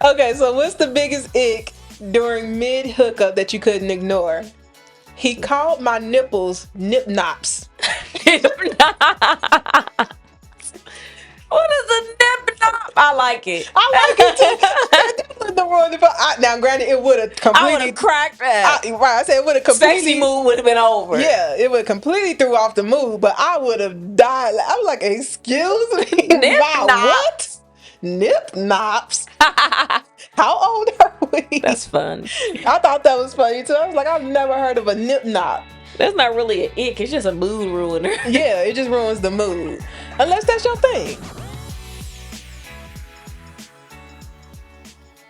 Okay, so what's the biggest ick during mid-hookup that you couldn't ignore? He called my nipples nip-nops. What is a nip nop? I like it. I like it too. That wouldn't now, granted, it would have I would have completely. cracked that. Right, I said it would have Sexy completely. mood would have been over. Yeah, it would completely threw off the mood, but I would have died. I was like, "Excuse me, Nip my what? nops. Nip nops? How old are we?" That's fun. I thought that was funny too. I was like, I've never heard of a nip nop. That's not really an ick. It's just a mood ruiner. Yeah, it just ruins the mood. Unless that's your thing.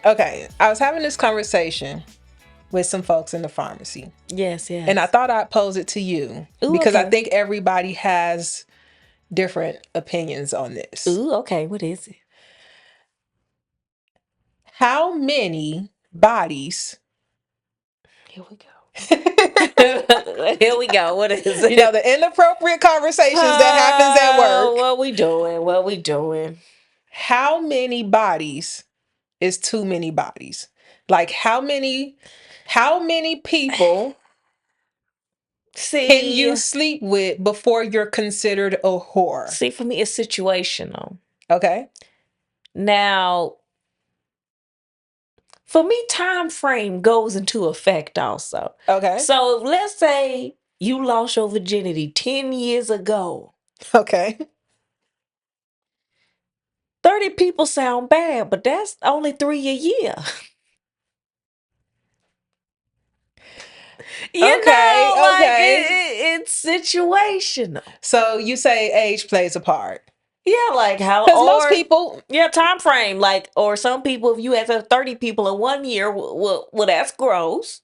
Okay, I was having this conversation with some folks in the pharmacy. Yes. And I thought I'd pose it to you. Ooh, because I okay. think everybody has different opinions on this. Ooh, okay. What is it? How many bodies? Here we go. Here we go. What is it? You know, the inappropriate conversations that happens at work. What we doing? What we doing? How many bodies is too many bodies? Like how many people can you sleep with before you're considered a whore? See, for me, it's situational. Okay. Now, for me, time frame goes into effect also. Okay. So let's say you lost your virginity 10 years ago. Okay. 30 people sound bad, but that's only 3 a year. It's situational. So you say age plays a part. Yeah, like how, because most people, time frame, like, or some people, if you have 30 people in 1 year, well, that's gross.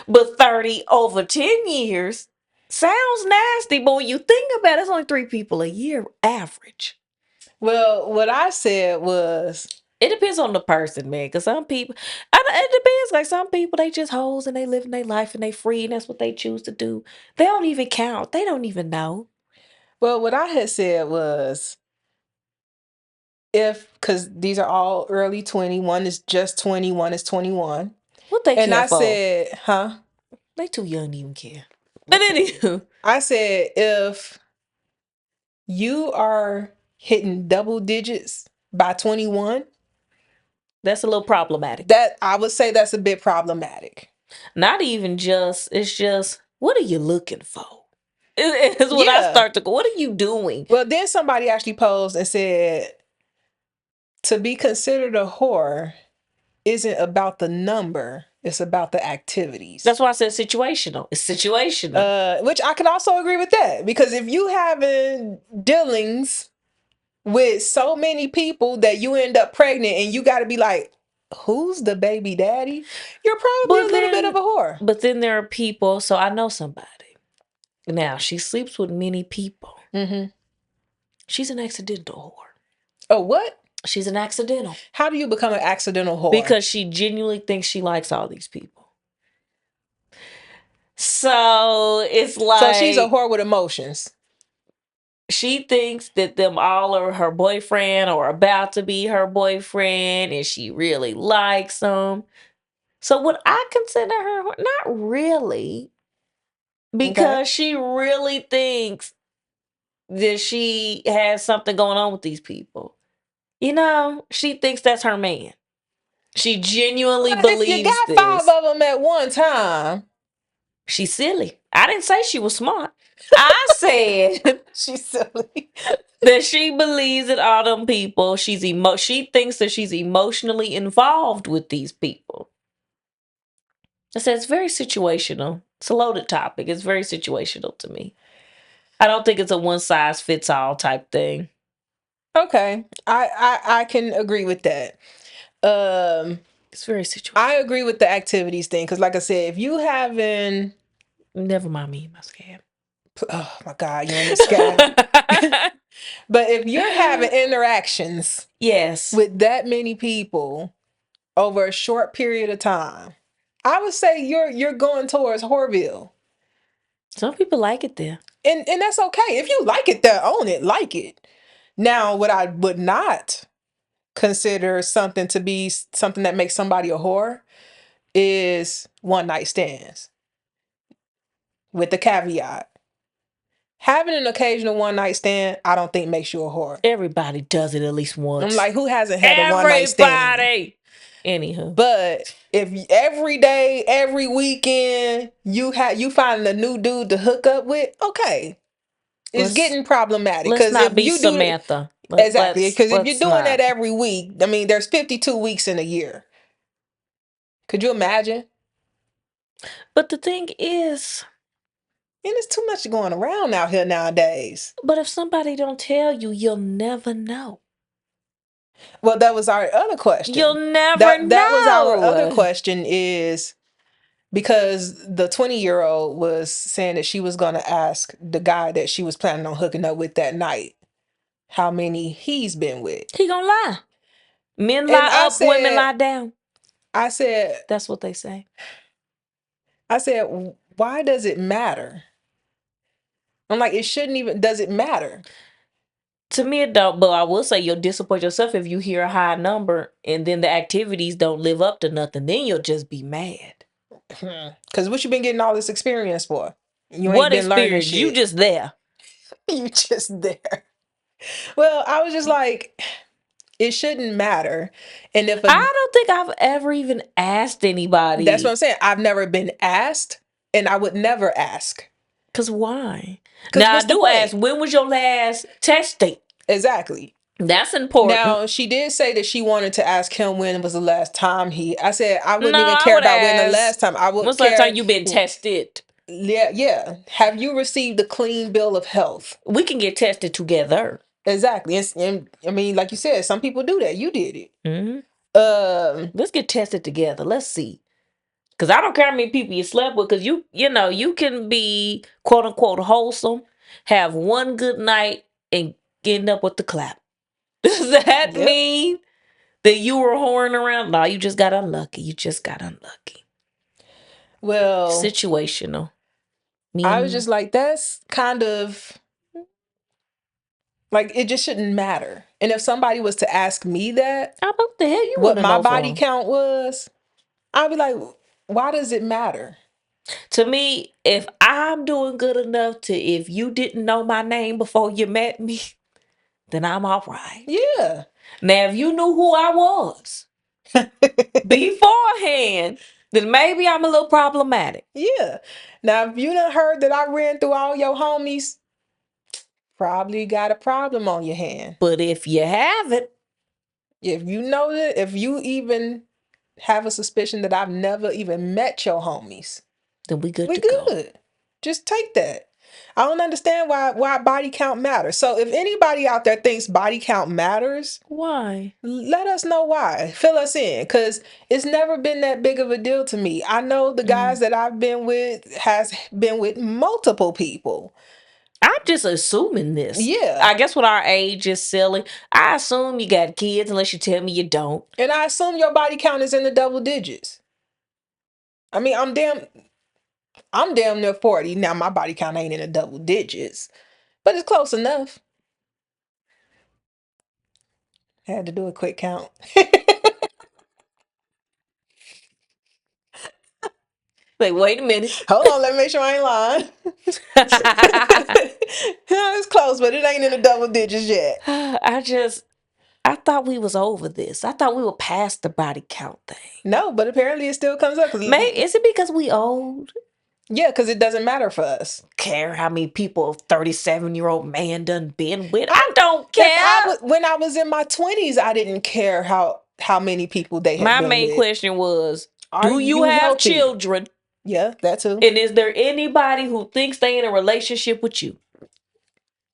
But 30 over 10 years sounds nasty, but when you think about it, it's only 3 people a year average. Well, what I said was, it depends on the person, man. Because some people, it depends. Like some people, they just hoes and they living their life and they free and that's what they choose to do. They don't even count. They don't even know. Well, what I had said was, because these are all early 20, one is just 20, one is 21. What they and care I for? said, huh? They too young to even care. But anywho, I said, if you are hitting double digits by 21, that's a little problematic. That I would say that's a bit problematic. Not even just, it's just, what are you looking for? It's when I start to go, what are you doing? Well, then somebody actually posed and said, to be considered a whore isn't about the number, it's about the activities. That's why I said situational. It's situational. Which I can also agree with that, because if you having dealings with so many people that you end up pregnant and you got to be like, who's the baby daddy? You're probably a little bit of a whore. But then there are people, so I know somebody. Now, she sleeps with many people. Mm-hmm. She's an accidental whore. Oh, what? She's an accidental. How do you become an accidental whore? Because she genuinely thinks she likes all these people. So it's like, so she's a whore with emotions. She thinks that them all are her boyfriend or about to be her boyfriend, and she really likes them. So would I consider her? Not really. Because she really thinks that she has something going on with these people. You know, she thinks that's her man. She genuinely believes if you got this. 5 of them at one time, she's silly. I didn't say she was smart. I said she's silly. that she believes that all them people, she thinks that she's emotionally involved with these people. I said it's very situational. It's a loaded topic. It's very situational to me. I don't think it's a one size fits all type thing. Okay, I can agree with that. It's very situational. I agree with the activities thing, because like I said, if you haven't, never mind me and my scab. Oh my God, you're in the scab. But if you're having interactions, yes, with that many people over a short period of time, I would say you're going towards Whoreville. Some people like it there. And that's okay. If you like it there, own it, like it. Now, what I would not consider something to be something that makes somebody a whore is one night stands. With the caveat, having an occasional one night stand, I don't think makes you a whore. Everybody does it at least I'm once. like, who hasn't had a one night stand? Everybody. Anywho. But if every day, every weekend, you find a new dude to hook up with, okay, it's getting problematic. Let's Because if not be you do it, Samantha. exactly, because if you're Let's doing that not. every week, I mean, there's 52 weeks in a year. Could you imagine? But the thing is, And there's too much going around out here nowadays. but if somebody don't tell you, you'll never know. Well, that was our other question. You'll never That was our other know. question is because the 20-year-old was saying that she was going to ask the guy that she was planning on hooking up with that night how many he's been with. He gonna lie. Men And lie up, women lie down. I said, That's what they say. why does it matter? I'm like, it shouldn't even, does it matter? To me, it don't. But I will say you'll disappoint yourself if you hear a high number and then the activities don't live up to nothing. Then you'll just be mad. Because what you been getting all this experience for? You ain't What been learning experience? You shit. just there. You just there. Well, I was just like, it shouldn't matter. And if I don't think I've ever even asked anybody. that's what I'm saying. I've never been asked, and I would never ask. Cause why? Because Now I what's the do point? ask, when was your last testing? Exactly. That's important. Now, she did say that she wanted to ask him when was the last time I said, I wouldn't No, even I care would about when the ask, last time. I would when's the last care. time you been tested? Yeah. Have you received a clean bill of health? We can get tested together. Exactly. And I mean, like you said, some people do that. You did it. Mm-hmm. Let's get tested together. Let's see. Because I don't care how many people you slept with. Because you can be quote unquote wholesome, have one good night, and end up with the clap. Does that mean that you were whoring around? No, you just got unlucky. Well, Situational. I was just like, that's kind of like, it just shouldn't matter. And if somebody was to ask me that, what the hell you what want to my know body from? count was, I'd be like, why does it matter? To me, if I'm doing good enough to if you didn't know my name before you met me, then I'm all right. Yeah. Now, if you knew who I was beforehand, then maybe I'm a little problematic. Yeah. Now, if you done heard that I ran through all your homies, probably got a problem on your hand. But if you haven't, if you know that, if you even have a suspicion that I've never even met your homies, then we good we to go. good. Just take that. I don't understand why body count matters. So if anybody out there thinks body count matters, why? Let us know why. Fill us in, because it's never been that big of a deal to me. I know the guys that I've been with has been with multiple people. I'm just assuming this. Yeah. I guess with our age is silly. I assume you got kids unless you tell me you don't. And I assume your body count is in the double digits. I mean, I'm damn near 40. Now my body count ain't in the double digits, but it's close enough. Had to do a quick count. Like, wait a minute. Hold on, let me make sure I ain't lying. It's close, but it ain't in the double digits yet. I thought we was over this. I thought we were past the body count thing. No, but apparently it still comes up. Is it because we old? Yeah, because it doesn't matter for us. Care how many people a 37-year-old man done been with? I don't care. When I was in my 20s, I didn't care how many people they had My been main with. question was, Are do you have healthy? children? Yeah, that too. And is there anybody who thinks they in a relationship with you?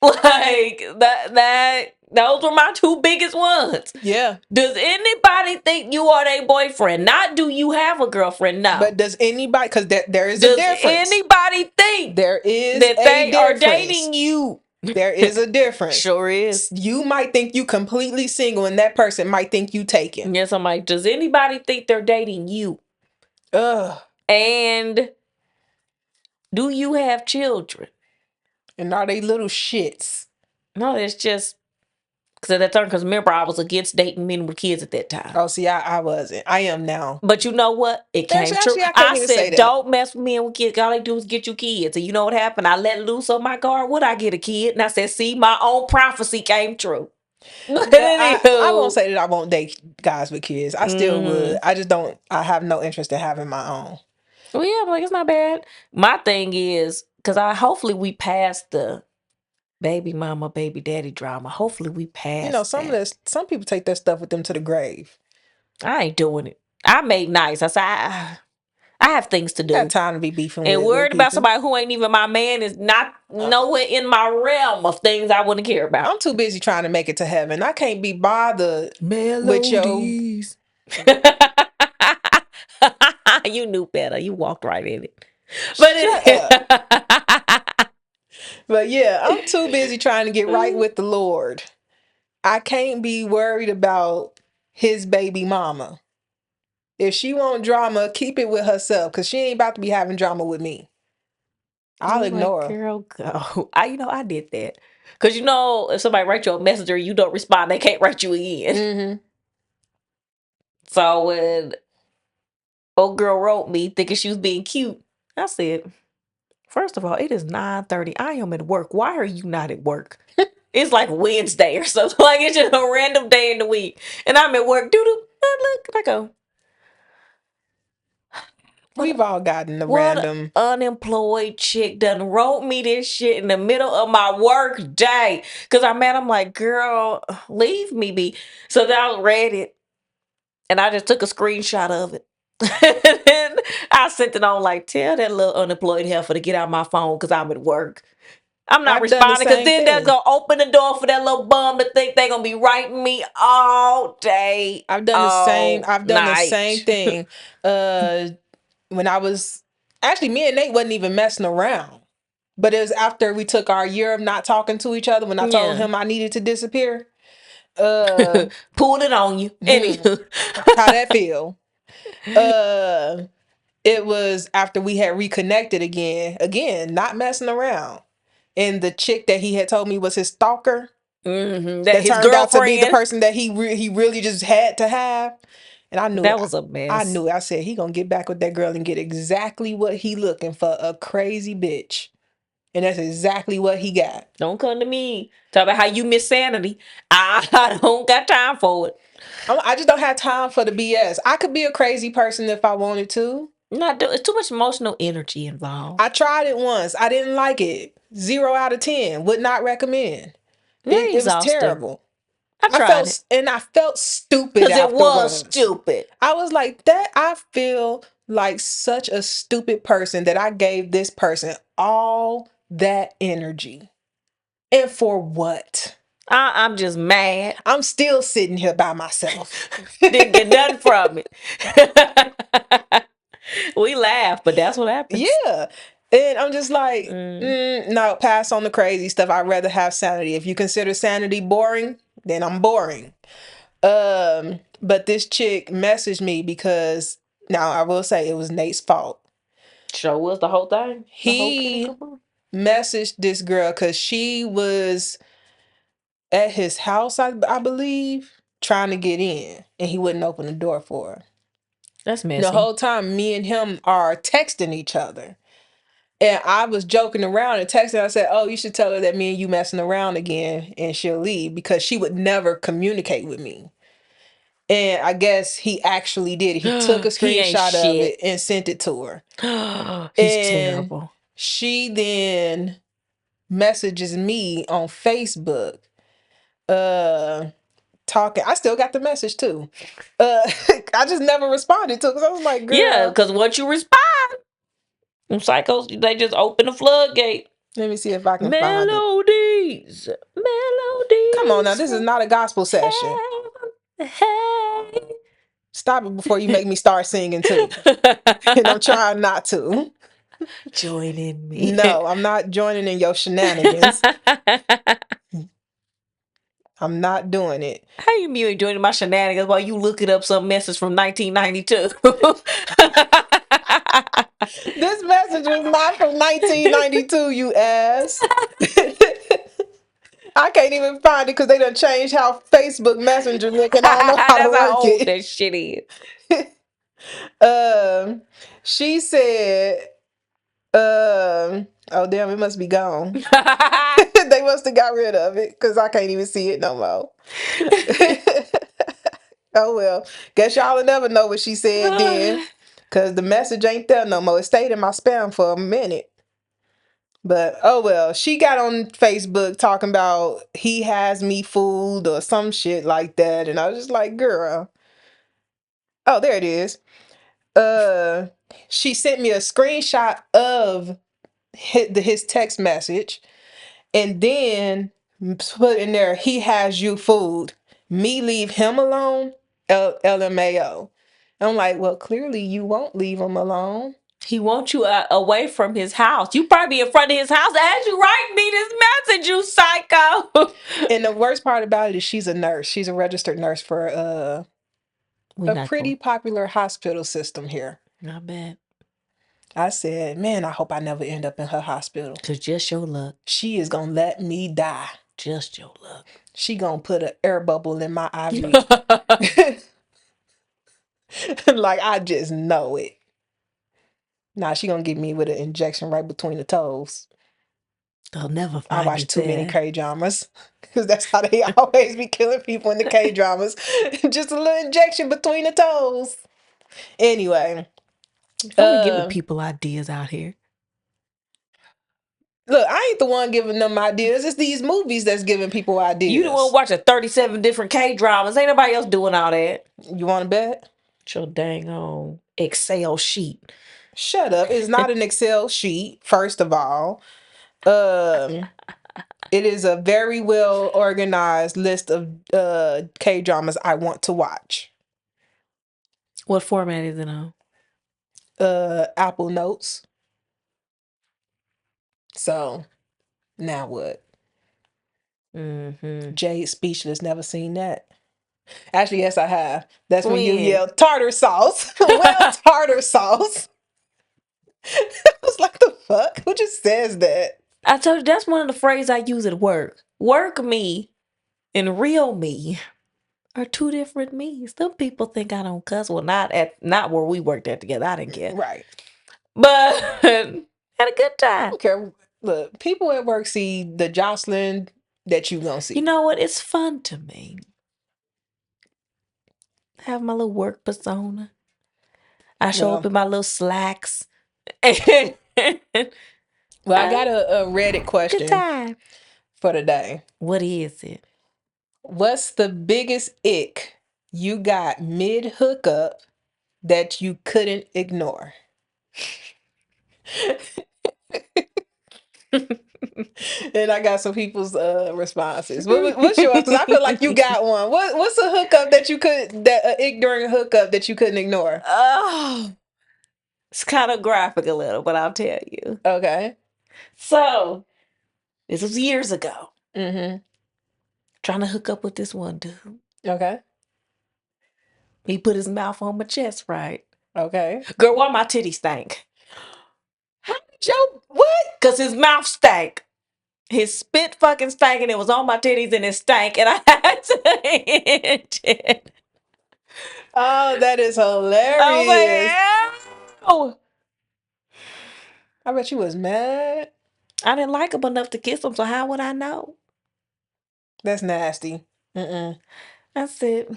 Like that those were my two biggest ones. Yeah. Does anybody think you are their boyfriend? Not do you have a girlfriend? No. But does anybody, because there is Does a difference. Anybody think There is that they are difference. dating you? There is a difference. Sure is. You might think you completely single, and that person might think you taken. Yes, I'm like, does anybody think they're dating you? Ugh. And do you have children? And are they little shits? No, it's just Because at that time, because remember, I was against dating men with kids at that time. Oh, see, I wasn't. I am now. But you know what? It came true. Actually, I can't I even say said, that. don't mess with men with kids. All they do is get you kids. And you know what happened? I let loose on my guard. Would I get a kid? And I said, see, my own prophecy came true. But Yeah, I won't anywho, say that I won't date guys with kids. I still would. mm, I just don't. I have no interest in having my own. well, yeah, I'm like, it's not bad. My thing is, because hopefully we passed the baby mama, baby daddy drama. Hopefully we You know, passed that. some people take that stuff with them to the grave. I ain't doing it. I made nice. I said, I have things to Got do. time to be beefing And with worried about people. somebody who ain't even my man is not nowhere in my realm of things I wouldn't care about. I'm too busy trying to make it to heaven. I can't be bothered with your. Melodies. You knew better. You walked right in it. But Shut up. But yeah, I'm too busy trying to get right with the Lord. I can't be worried about his baby mama. If she want drama, keep it with herself, because she ain't about to be having drama with me. I'll you like, ignore her. girl, go. I did that. Cause if somebody writes you a message or you don't respond, they can't write you again. Mm-hmm. So when old girl wrote me thinking she was being cute, I said, first of all, it is 9:30. I am at work. Why are you not at work? It's like Wednesday or something. Like it's just a random day in the week. And I'm at work. Doo doo. Look, and I go, We've what all gotten the what random. unemployed chick done wrote me this shit in the middle of my work day. Cause I'm like, girl, leave me be. So then I read it and I just took a screenshot of it. And then I sent it on like, tell that little unemployed heifer to get out my phone because I'm at work. I'm not I've done the responding because same then that's thing. gonna open the door for that little bum to think they gonna be writing me all day, I've done the same. all I've done the same night. thing. Uh, when I was actually, me and Nate wasn't even messing around, but it was after we took our year of not talking to each other. When I told Yeah. him I needed to disappear, uh, Pulled it on you. Anywho. how that feel? Uh, it was after we had reconnected again, not messing around. And the chick that he had told me was his stalker, That that his turned out to be the girlfriend. person that he really just had to have. And That was a I mess. knew it. I said he gonna get back with that girl and get exactly what he looking for, a crazy bitch. And that's exactly what he got. Don't come to me. Talk about how you miss sanity. I don't got time for it. I just don't have time for the BS. I could be a crazy person if I wanted to. Not do it's too much emotional energy involved. I tried it once. I didn't like it. 0 out of 10. Would not recommend. Very It was exhausting. terrible. I tried it. I felt stupid Because it was afterwards. stupid. I was like, that I feel like such a stupid person that I gave this person all that energy. And for what? I'm just mad. I'm still sitting here by myself. Didn't get nothing from it. We laugh, but that's what happens. Yeah. And I'm just like, Mm. no, pass on the crazy stuff. I'd rather have sanity. If you consider sanity boring, then I'm boring. But this chick messaged me because now I will say it was Nate's fault. Sure was the whole thing. The whole kid and He caboodle. messaged this girl because she was at his house, I believe, trying to get in, and he wouldn't open the door for her. That's The messy. whole time, me and him are texting each other. And I was joking around and texting. I said, "Oh, you should tell her that me and you messing around again, and she'll leave because she would never communicate with me." And I guess he actually did it. He took a He ain't screenshot of shit. it and sent it to her. He's And terrible. she then messages me on Facebook, uh, talking. I still got the message too. I just never responded to it because I was like, Yeah, girl, because once you respond, them psychos, they just open the floodgate. let me see if I can find it. Melodies. Come on now, Melodies this is from not a gospel session. heaven. Stop it before you make me start singing too. And I'm trying not to. Join in me. No, I'm not joining in your shenanigans. I'm not doing it. How you mean joining my shenanigans while you looking up some message from 1992? This message was not from 1992, you ass. I can't even find it because they done changed how Facebook Messenger look, and I don't know how to That's how work old it. that shit is. um, she said, oh damn, it must be gone. They must have got rid of it because I can't even see it no more. Oh well, guess y'all will never know what she said then, because the message ain't there no more. It stayed in my spam for a minute. But oh well, she got on Facebook talking about he has me fooled or some shit like that, and I was just like, girl. Oh, there it is. Uh, she sent me a screenshot of his text message, and then put in there, he has you fooled. Me leave him alone. LMAO. I'm like, well, clearly you won't leave him alone. He wants you away from his house. You probably in front of his house as you write me this message, you psycho. And the worst part about it is she's a nurse. She's a registered nurse for We a not pretty going. popular hospital system here. Not bad. I said, man, I hope I never end up in her hospital. Cause just your luck. She is gonna let me die. Just your luck. She gonna put an air bubble in my IV. Like I just know it. Nah, she gonna give me with an injection right between the toes. They'll never I find watch you too many there. K dramas because that's how they always be killing people in the K dramas. Just a little injection between the toes. Anyway, Don't be giving uh, people ideas out here. look, I ain't the one giving them ideas. It's these movies that's giving people You the one ideas. watching 37 different K dramas. Ain't nobody else doing all that. You want to bet? Your dang on Excel sheet. Shut up. It's not an Excel sheet, first of all. Um, it is a very well organized list of K dramas I want to watch. What format is it on? Apple Notes. So now what? Mm-hmm. Jade Speechless. Never seen that. Actually, yes, I have. That's when you When? yell tartar sauce. Well, tartar sauce. I was like, the fuck? Who just says that? I told you that's one of the phrases I use at work. Work me and real me are two different me's. Some people think I don't cuss. Well, not where we worked at together. I didn't care. Right. But had a good time. Okay. Look, people at work see the Jocelyn that you gonna see. You know what? It's fun to me. Have my little work persona. I show up Well, in my little slacks. Good I got a Reddit question time. for today. What is it? What's the biggest ick you got mid hookup that you couldn't ignore? And I got some people's responses. What's yours? Because I feel like you got one. What's a hookup that you could ick during a hookup that you couldn't ignore? Oh, it's kind of graphic a little, but I'll tell you. Okay. So, this was years ago. Mm-hmm. Trying to hook up with this one dude. Okay. He put his mouth on my chest, right? Okay. Girl, why my titty stank? How did you what? Because his mouth stank. His spit fucking stank and it was on my titties and it stank and I had to hit it. Oh, that is I was hilarious. like, ew. I bet you was mad. I didn't like him enough to kiss him, so how would I know? That's nasty. Mm-mm. That's it.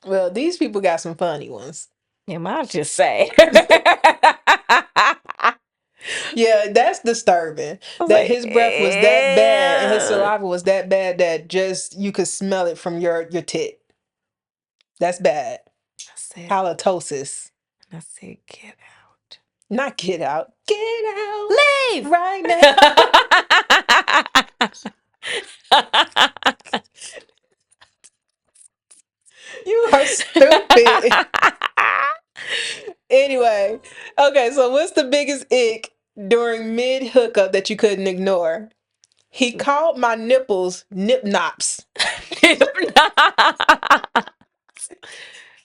Well, these people got some funny ones. Am I just say? Yeah, that's disturbing. I was That like, his breath was that bad and his ew. saliva was that bad that just you could smell it from your tit. That's bad. Halitosis. I said, get out. Not get out. Get out Leave! right now. You are stupid. Anyway, okay, so what's the biggest ick during mid hookup that you couldn't ignore? He called my nipples nip nops.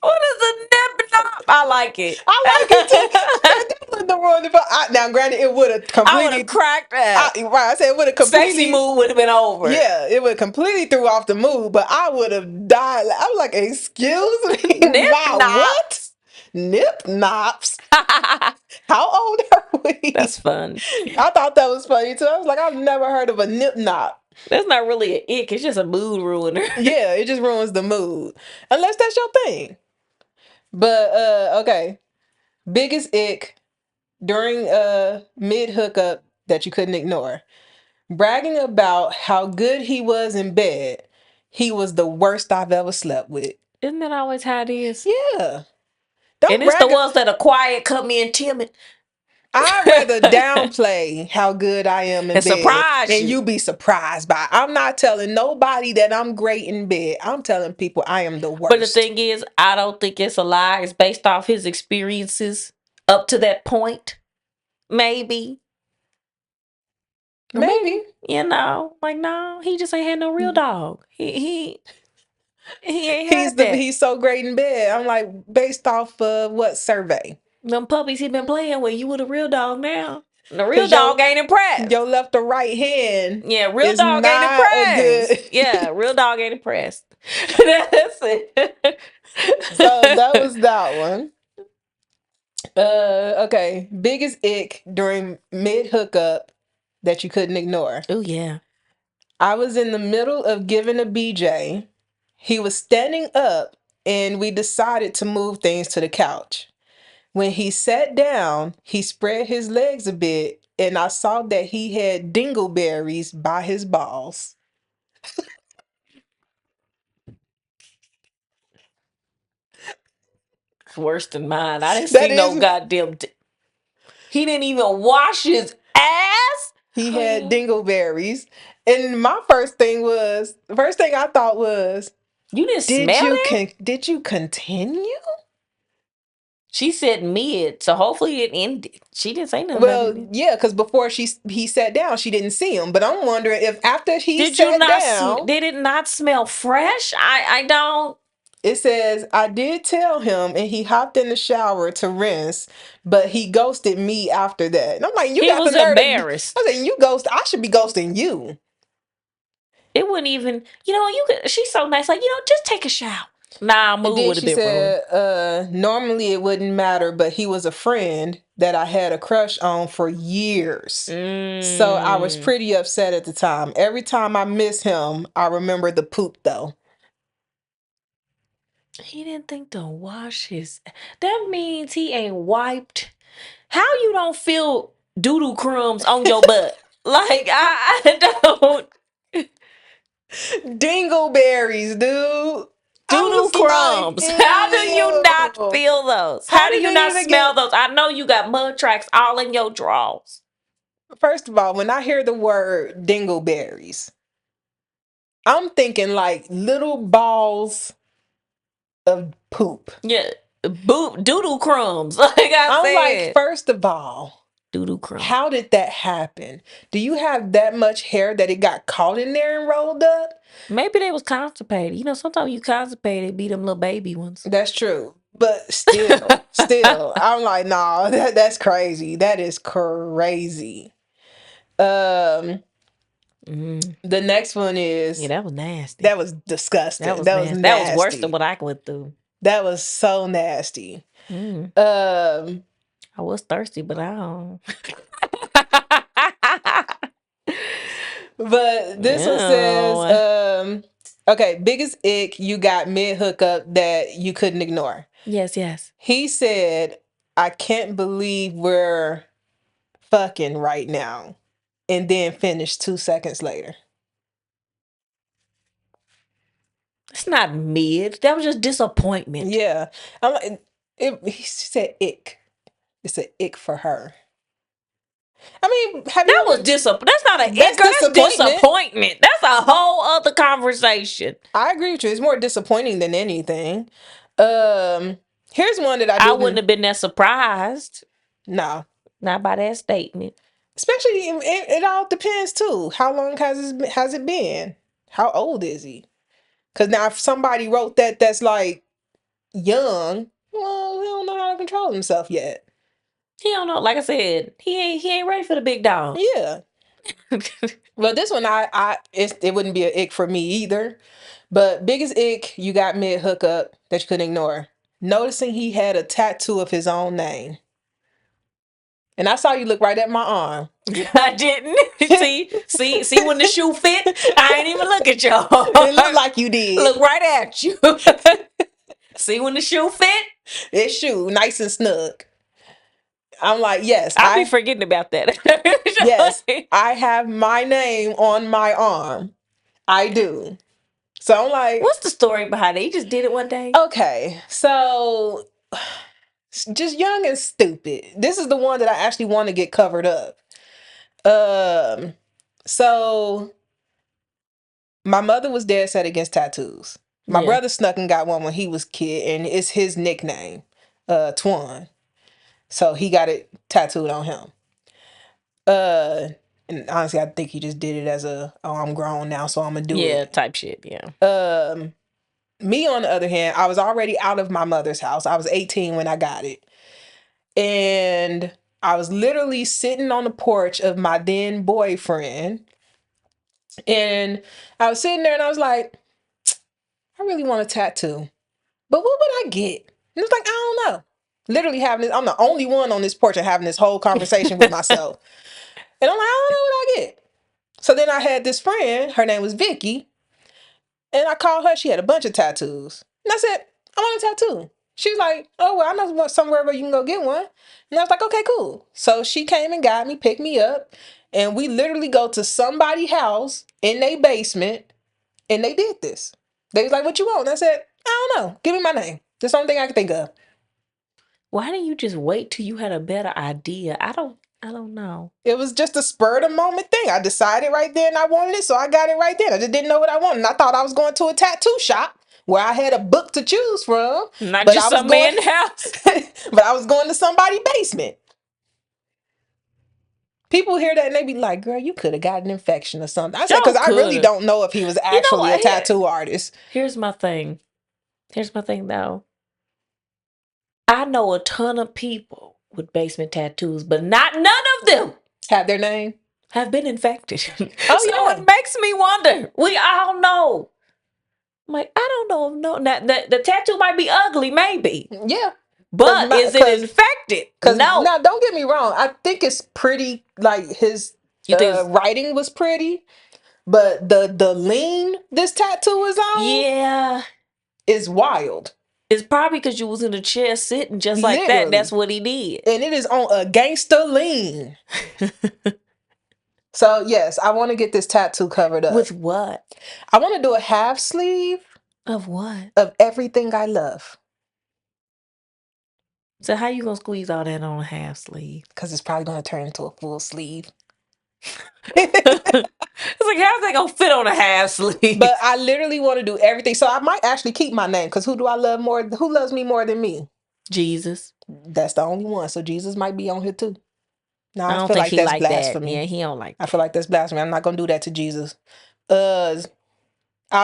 What is a nip nop? I like it. I like it too. I said that wouldn't have ruined it. Now, granted, it would have I would have completely. cracked up. Right, I said it would have Sexy completely. mood would have been over. Yeah, it would completely threw off the mood, but I would have died. I was like, "Excuse me, Nip my what? nops. Nip Nops? How old are That's we?" fun. I thought that was funny too. I was like, "I've never heard of a nip nop." That's not really an ick. It's just a mood ruiner. Yeah, it just ruins the mood, unless that's your thing. But okay, biggest ick during mid hookup that you couldn't ignore. Bragging about how good he was in bed. He was the worst I've ever slept with. Isn't that always how it is? Yeah. And Don't it's the brag. ones that are quiet, come in timid, I'd rather downplay how good I am in and bed surprise and you. you be surprised by it. I'm not telling nobody that I'm great in bed. I'm telling people I am the But the worst. thing is, I don't think it's a lie. It's based off his experiences up to that point. Maybe. Or Maybe. maybe, like no, he just ain't had no real dog. He ain't had that. He's so great in bed. I'm like, based off of what survey? Them puppies he been playing with, you with a real dog now. The real Because dog ain't impressed. your left or right hand Yeah, real is dog ain't not a impressed. good. Yeah, real dog ain't impressed. That's it. So that was that one. Okay. Biggest ick during mid hookup that you couldn't ignore. Oh yeah. I was in the middle of giving a BJ. He was standing up and we decided to move things to the couch. When he sat down, he spread his legs a bit and I saw that he had dingleberries by his balls. It's worse than mine. I didn't That see no is, goddamn. He didn't even wash his ass. he had dingleberries. And my first thing I thought was, You didn't smell that? did you continue? She said mid, so hopefully it ended. She didn't say nothing about Well, it. yeah, because before he sat down, she didn't see him. But I'm wondering if after he Did you sat not? down, Did it not smell fresh? I don't. it says, I did tell him and he hopped in the shower to rinse, but he ghosted me after that. And I'm like, you He got the was nerve to, embarrassed. I said, you ghost, I should be ghosting you. It wouldn't even. You could. She's so nice. Like just take a shower. Nah, And mood then would have she been ruined. said, normally it wouldn't matter, but he was a friend that I had a crush on for years. So I was Mm. pretty upset at the time. Every time I miss him, I remember the poop though. He didn't think to wash his. That means he ain't wiped. How you don't feel doodle crumbs on your butt? Like I don't. Dingleberries, dude. I Doodle was like, crumbs. How do you not ew. feel those? How How do did you they not even smell get? those? I know you got mud tracks all in your drawers. First of all, when I hear the word dingleberries, I'm thinking like little balls of poop. Yeah, doodle crumbs. Like I I'm like, said, first of all, doodle crumbs. how did that happen? Do you have that much hair that it got caught in there and rolled up? Maybe they was constipated. Sometimes you constipated, be them little baby ones. That's true. But still, I'm like, nah, that's crazy. That is crazy. Um, Mm. the next one Yeah, is that was nasty. that was That disgusting. was That was nasty. That was worse than nasty. what I went through. That was so nasty. Mm. Um, I was thirsty, but I don't. but this one says, No. okay, biggest ick you got mid hookup that you couldn't ignore. Yes, yes. He said, I can't believe we're fucking right now. And then finished 2 seconds later. It's not mid. That was just disappointment. Yeah. I'm like, he said ick. It's an ick for her. I mean, have you That was ever That's not an that's icker. That's disappointment. disappointment. That's a whole other conversation. I agree with you. It's more disappointing than anything. Um, here's one that I I wouldn't didn't. have been that surprised. No, Not by that statement. especially it all depends too. How long has it been? How old is he? Because now if somebody wrote that, that's like young, well, he don't know how to control himself yet. He don't know. Like I said, he ain't ready for the big dog. Yeah. Well, this one it wouldn't be an ick for me either. But biggest ick, you got mid hookup that you couldn't ignore. Noticing he had a tattoo of his own name. And I saw you look right at my arm. I didn't. See when the shoe fit, I ain't even look at y'all. It looked like you Look did. right at you. See when the shoe fit? It's shoe, nice and snug. I'm like, I be forgetting about that. yes, I have my name on my arm. I do. So I'm like, What's the story behind it? He just did it one day. okay, so just young and stupid. This is the one that I actually want to get covered up. So my mother was dead set against tattoos. My Yeah. brother snuck and got one when he was a kid, and it's his nickname, Twan. So he got it tattooed on him. And honestly, I think he just did it as I'm grown now, so I'm gonna do Yeah, it. type shit. Yeah. Me on the other hand, I was already out of my mother's house. I was 18 when I got it, and I was literally sitting on the porch of my then boyfriend, and I was sitting there, and I was like, I really want a tattoo, but what would I get? And it was like, I don't know. Literally having this, I'm the only one on this porch and having this whole conversation with myself, and I'm like, I don't know what I get. So then I had this friend, her name was Vicky, and I called her. She had a bunch of tattoos. And I said, I want a tattoo. She was like, oh, well, I know somewhere where you can go get one. And I was like, okay, cool. So she came and got me, picked me up, and we literally go to somebody's house in their basement, and they did this. They was like, what you want? And I said, I don't know. Give me my name. That's the only thing I can think of. Why didn't you just wait till you had a better idea? I don't know. It was just a spur of the moment thing. I decided right then I wanted it, so I got it right then. I just didn't know what I wanted. And I thought I was going to a tattoo shop where I had a book to choose from, Not but I just was some going, man in the house. but I was going to somebody's basement. People hear that and they be like, "Girl, you could have got an infection or something." I said, Y'all "Because I really could. don't know if he was You know actually a what? tattoo artist." Here's my thing. Here's my thing though. I know a ton of people with basement tattoos, but none of them Have their name? have been infected. Oh So yeah, it makes me wonder. We all know. I'm like, I don't know if the tattoo might be ugly, maybe. yeah. But is it infected? Cause No. now don't get me wrong. I think it's pretty. Like his You think writing was pretty. But the lean this tattoo is on yeah. is wild. It's probably because you was in a chair sitting just like that. Literally. That's what he did. And it is on a gangster lean. So yes, I want to get this tattoo covered up. With what? I want to do a half sleeve Of what? of everything I love. So how you gonna squeeze all that on a half sleeve? Because it's probably going to turn into a full sleeve. It's like, how's that gonna fit on a half sleeve? But I literally want to do everything. So I might actually keep my name. Because who do I love more? Who loves me more than me? Jesus. That's the only one. So Jesus might be on here too. No, I I don't feel think like he that's like that. blasphemy. Yeah, he don't like that. I feel like that's blasphemy. I'm not gonna do that to Jesus. I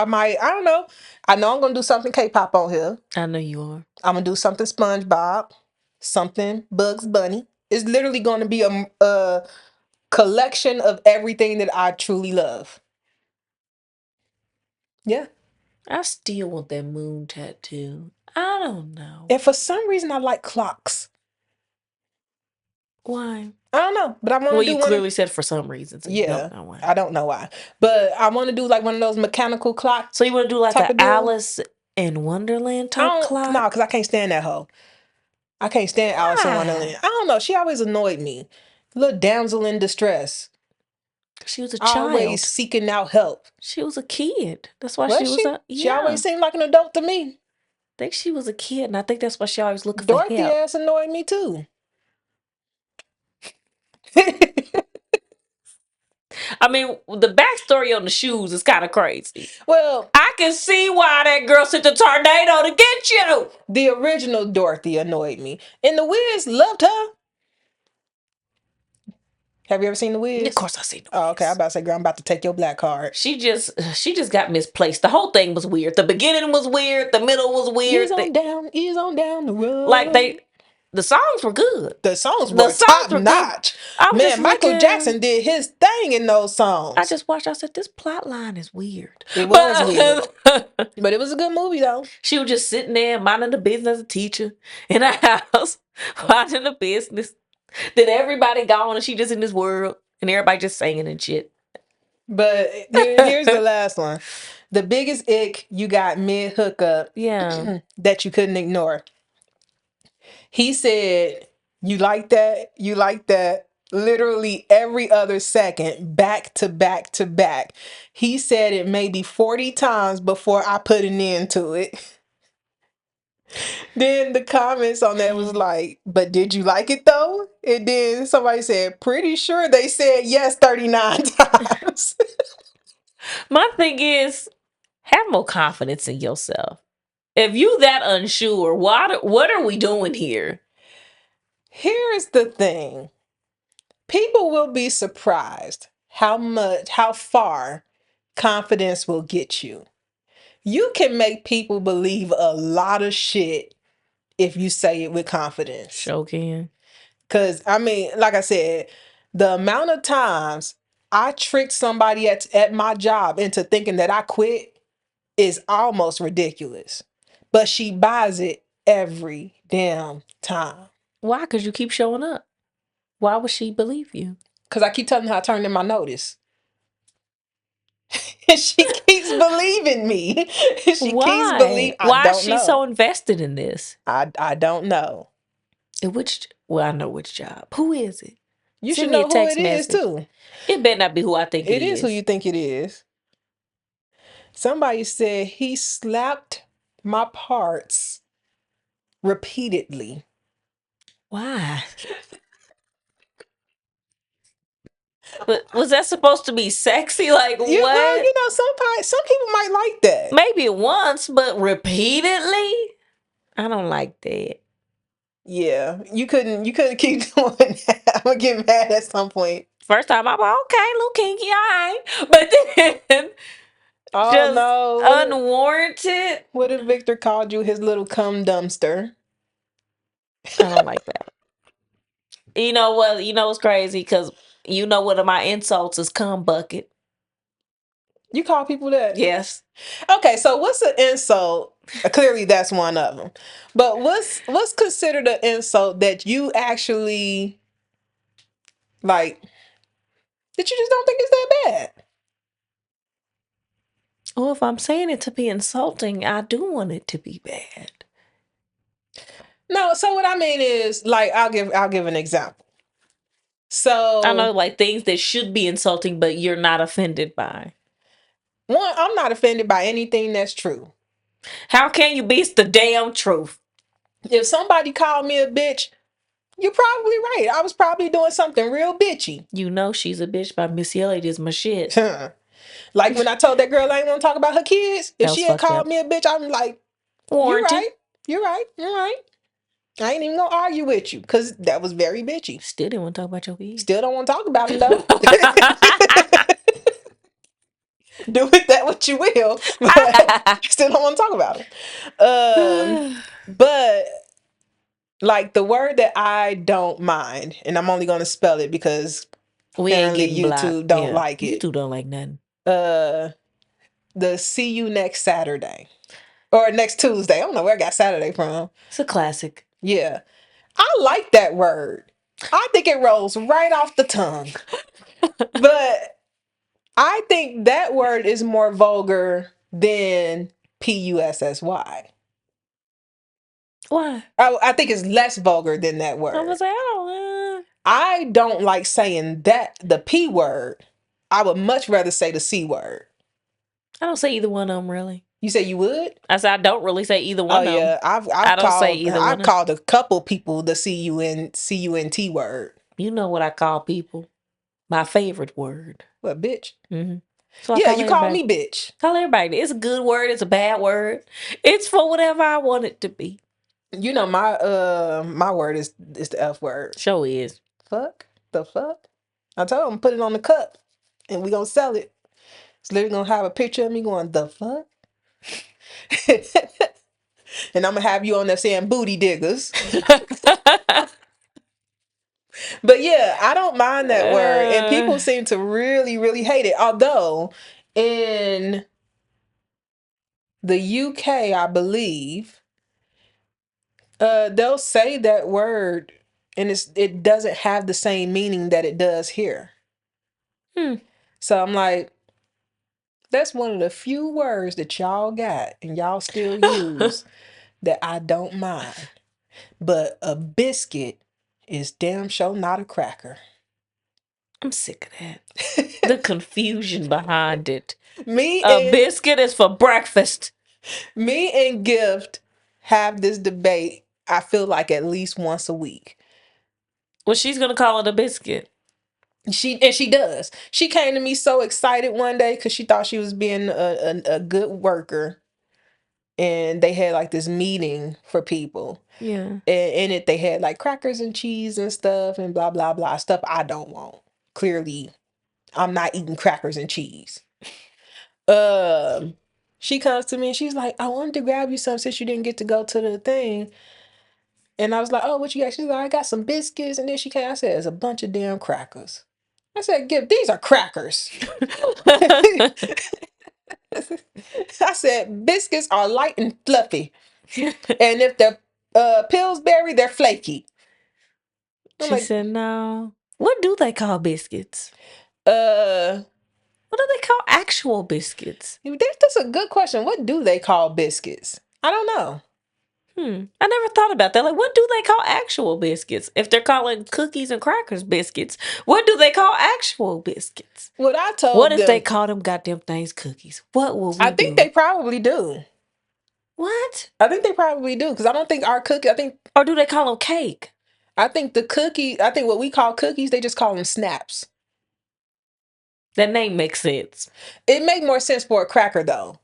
don't know. I know I'm gonna do something K-pop on here. I know you are. I'm gonna do something SpongeBob, something Bugs Bunny. It's literally gonna be a collection of everything that I truly love. Yeah. I still want that moon tattoo. I don't know. And for some reason I like clocks. Why? I don't know, but I want to Well, do you one. clearly said for some reason, so you Yeah, don't know why. I don't know why, but I want to do like one of those mechanical clocks. So you want to do like type an of deal? Alice in Wonderland type clock? No, because I can't stand that hoe. I can't stand Alice in Why? Wonderland. I don't know. She always annoyed me. Little damsel in distress. She was a Always child. seeking out help. She was a kid. That's why Was she was a She always seemed like an adult to me. I think she was a kid, and I think that's why she always looking for Dorothy help. ass annoyed me too. I mean, the backstory on the shoes is kind of crazy. Well, I can see why that girl sent a tornado to get you. the original Dorothy annoyed me. And the Wiz loved her. Have you ever seen The Wiz? Of course I seen The Wiz. Oh, okay. I'm about to say, girl, I'm about to take your black card. She just got misplaced. The whole thing was weird. The beginning was weird. The middle was weird. Ease on down the road. Like the songs were good. The songs were top notch. I was Man, Michael Jackson did his thing in those songs. I just watched. I said, this plot line is weird. It was weird. But it was a good movie, though. She was just sitting there minding the business as a teacher in a house, minding the business. Then everybody gone and she just in this world and everybody just singing and shit. But here's the last one. The biggest ick you got mid-hookup that you couldn't ignore. He said, you like that? You like that? Literally every other second, back to back to back. He said it maybe 40 times before I put an end to it. Then the comments on that was like, but did you like it though? And then somebody said, pretty sure they said yes 39 times. My thing is, have more confidence in yourself. If you that unsure, what are we doing here? Here's the thing. People will be surprised how far confidence will get you. You can make people believe a lot of shit if you say it with confidence. Sure can. Because, I mean, like I said, the amount of times I tricked somebody at my job into thinking that I quit is almost ridiculous. But she buys it every damn time. Why? Because you keep showing up. Why would she believe you? Because I keep telling her I turned in my notice. She keeps believing me. Why? Why is she so invested in this? I don't know. I know which job. Who is it? You should know who it is too. It better not be who I think it is. It is who you think it is. Somebody said he slapped my parts repeatedly. Why? But was that supposed to be sexy? Like what? Well, some people might like that. Maybe once, but repeatedly? I don't like that. Yeah, you couldn't keep doing that. I'm gonna get mad at some point. First time I'm like, okay, little kinky, all right. But then just no. Unwarranted. What if Victor called you his little cum dumpster? I don't like that. You know what? You know it's crazy because you know one of my insults is cum bucket. You call people that? Yes. Okay, so what's an insult? Clearly, that's one of them. But what's considered an insult that you actually like? That you just don't think is that bad? Well, if I'm saying it to be insulting, I do want it to be bad. No, so what I mean is, like, I'll give an example. So I know, like things that should be insulting, but you're not offended by. One, I'm not offended by anything that's true. How can you be? It's the damn truth. If somebody called me a bitch, you're probably right. I was probably doing something real bitchy. You know she's a bitch by Missy Elliott is my shit. Like when I told that girl I ain't want to talk about her kids, if she had called me a bitch, I'm like, warranted. You're right. I ain't even gonna argue with you because that was very bitchy. Still didn't want to talk about your kids. Still don't want to talk about them though. Do with that what you will, but still don't want to talk about them. But like the word that I don't mind, and I'm only gonna spell it because apparently YouTube don't like it. YouTube don't like nothing. The see you next Saturday or next Tuesday. I don't know where I got Saturday from. It's a classic. Yeah, I like that word. I think it rolls right off the tongue. But I think that word is more vulgar than PUSSY. Why? I think it's less vulgar than that word. I was like, I don't like saying that, the P word. I would much rather say the C word. I don't say either one of them really. You say you would? I said I don't really say either one of them. Yeah, I've called a couple people the CUNT word. You know what I call people? My favorite word. What, bitch? Mm-hmm. So yeah, you call me bitch. Call everybody. It's a good word. It's a bad word. It's for whatever I want it to be. You know my word is the F word. Sure is. Fuck the fuck. I told him put it on the cup and we gonna sell it. It's literally gonna have a picture of me going, the fuck? And I'm gonna have you on there saying booty diggers. But yeah, I don't mind that word. And people seem to really, really hate it. Although in the UK, I believe, they'll say that word and it doesn't have the same meaning that it does here. Hmm. So I'm like, that's one of the few words that y'all got and y'all still use that I don't mind. But a biscuit is damn sure not a cracker. I'm sick of that. The confusion behind it. me A and biscuit is for breakfast. me and Gift have this debate, I feel like at least once a week. Well, she's gonna call it a biscuit. She does. She came to me so excited one day because she thought she was being a good worker. And they had like this meeting for people. Yeah. And in it, they had like crackers and cheese and stuff and blah, blah, blah. Stuff I don't want. Clearly, I'm not eating crackers and cheese. Um, she comes to me and she's like, I wanted to grab you some since you didn't get to go to the thing. And I was like, oh, what you got? She's like, I got some biscuits. And then she came, I said, it's a bunch of damn crackers. I said, these are crackers. I said, biscuits are light and fluffy. And if they're Pillsbury, they're flaky. I'm She like, said, no. What do they call biscuits? uh, What do they call actual biscuits? that's a good question. What do they call biscuits? I don't know. I never thought about that. Like, what do they call actual biscuits? If they're calling cookies and crackers biscuits, what do they call actual biscuits? What I What told if they them, call them goddamn things cookies? What will I we think do? they probably do. What? I think they probably do because I don't think our cookie. Or do they call them cake? I think the cookie. I think what we call cookies, they just call them snaps. That name makes sense. It make more sense for a cracker though,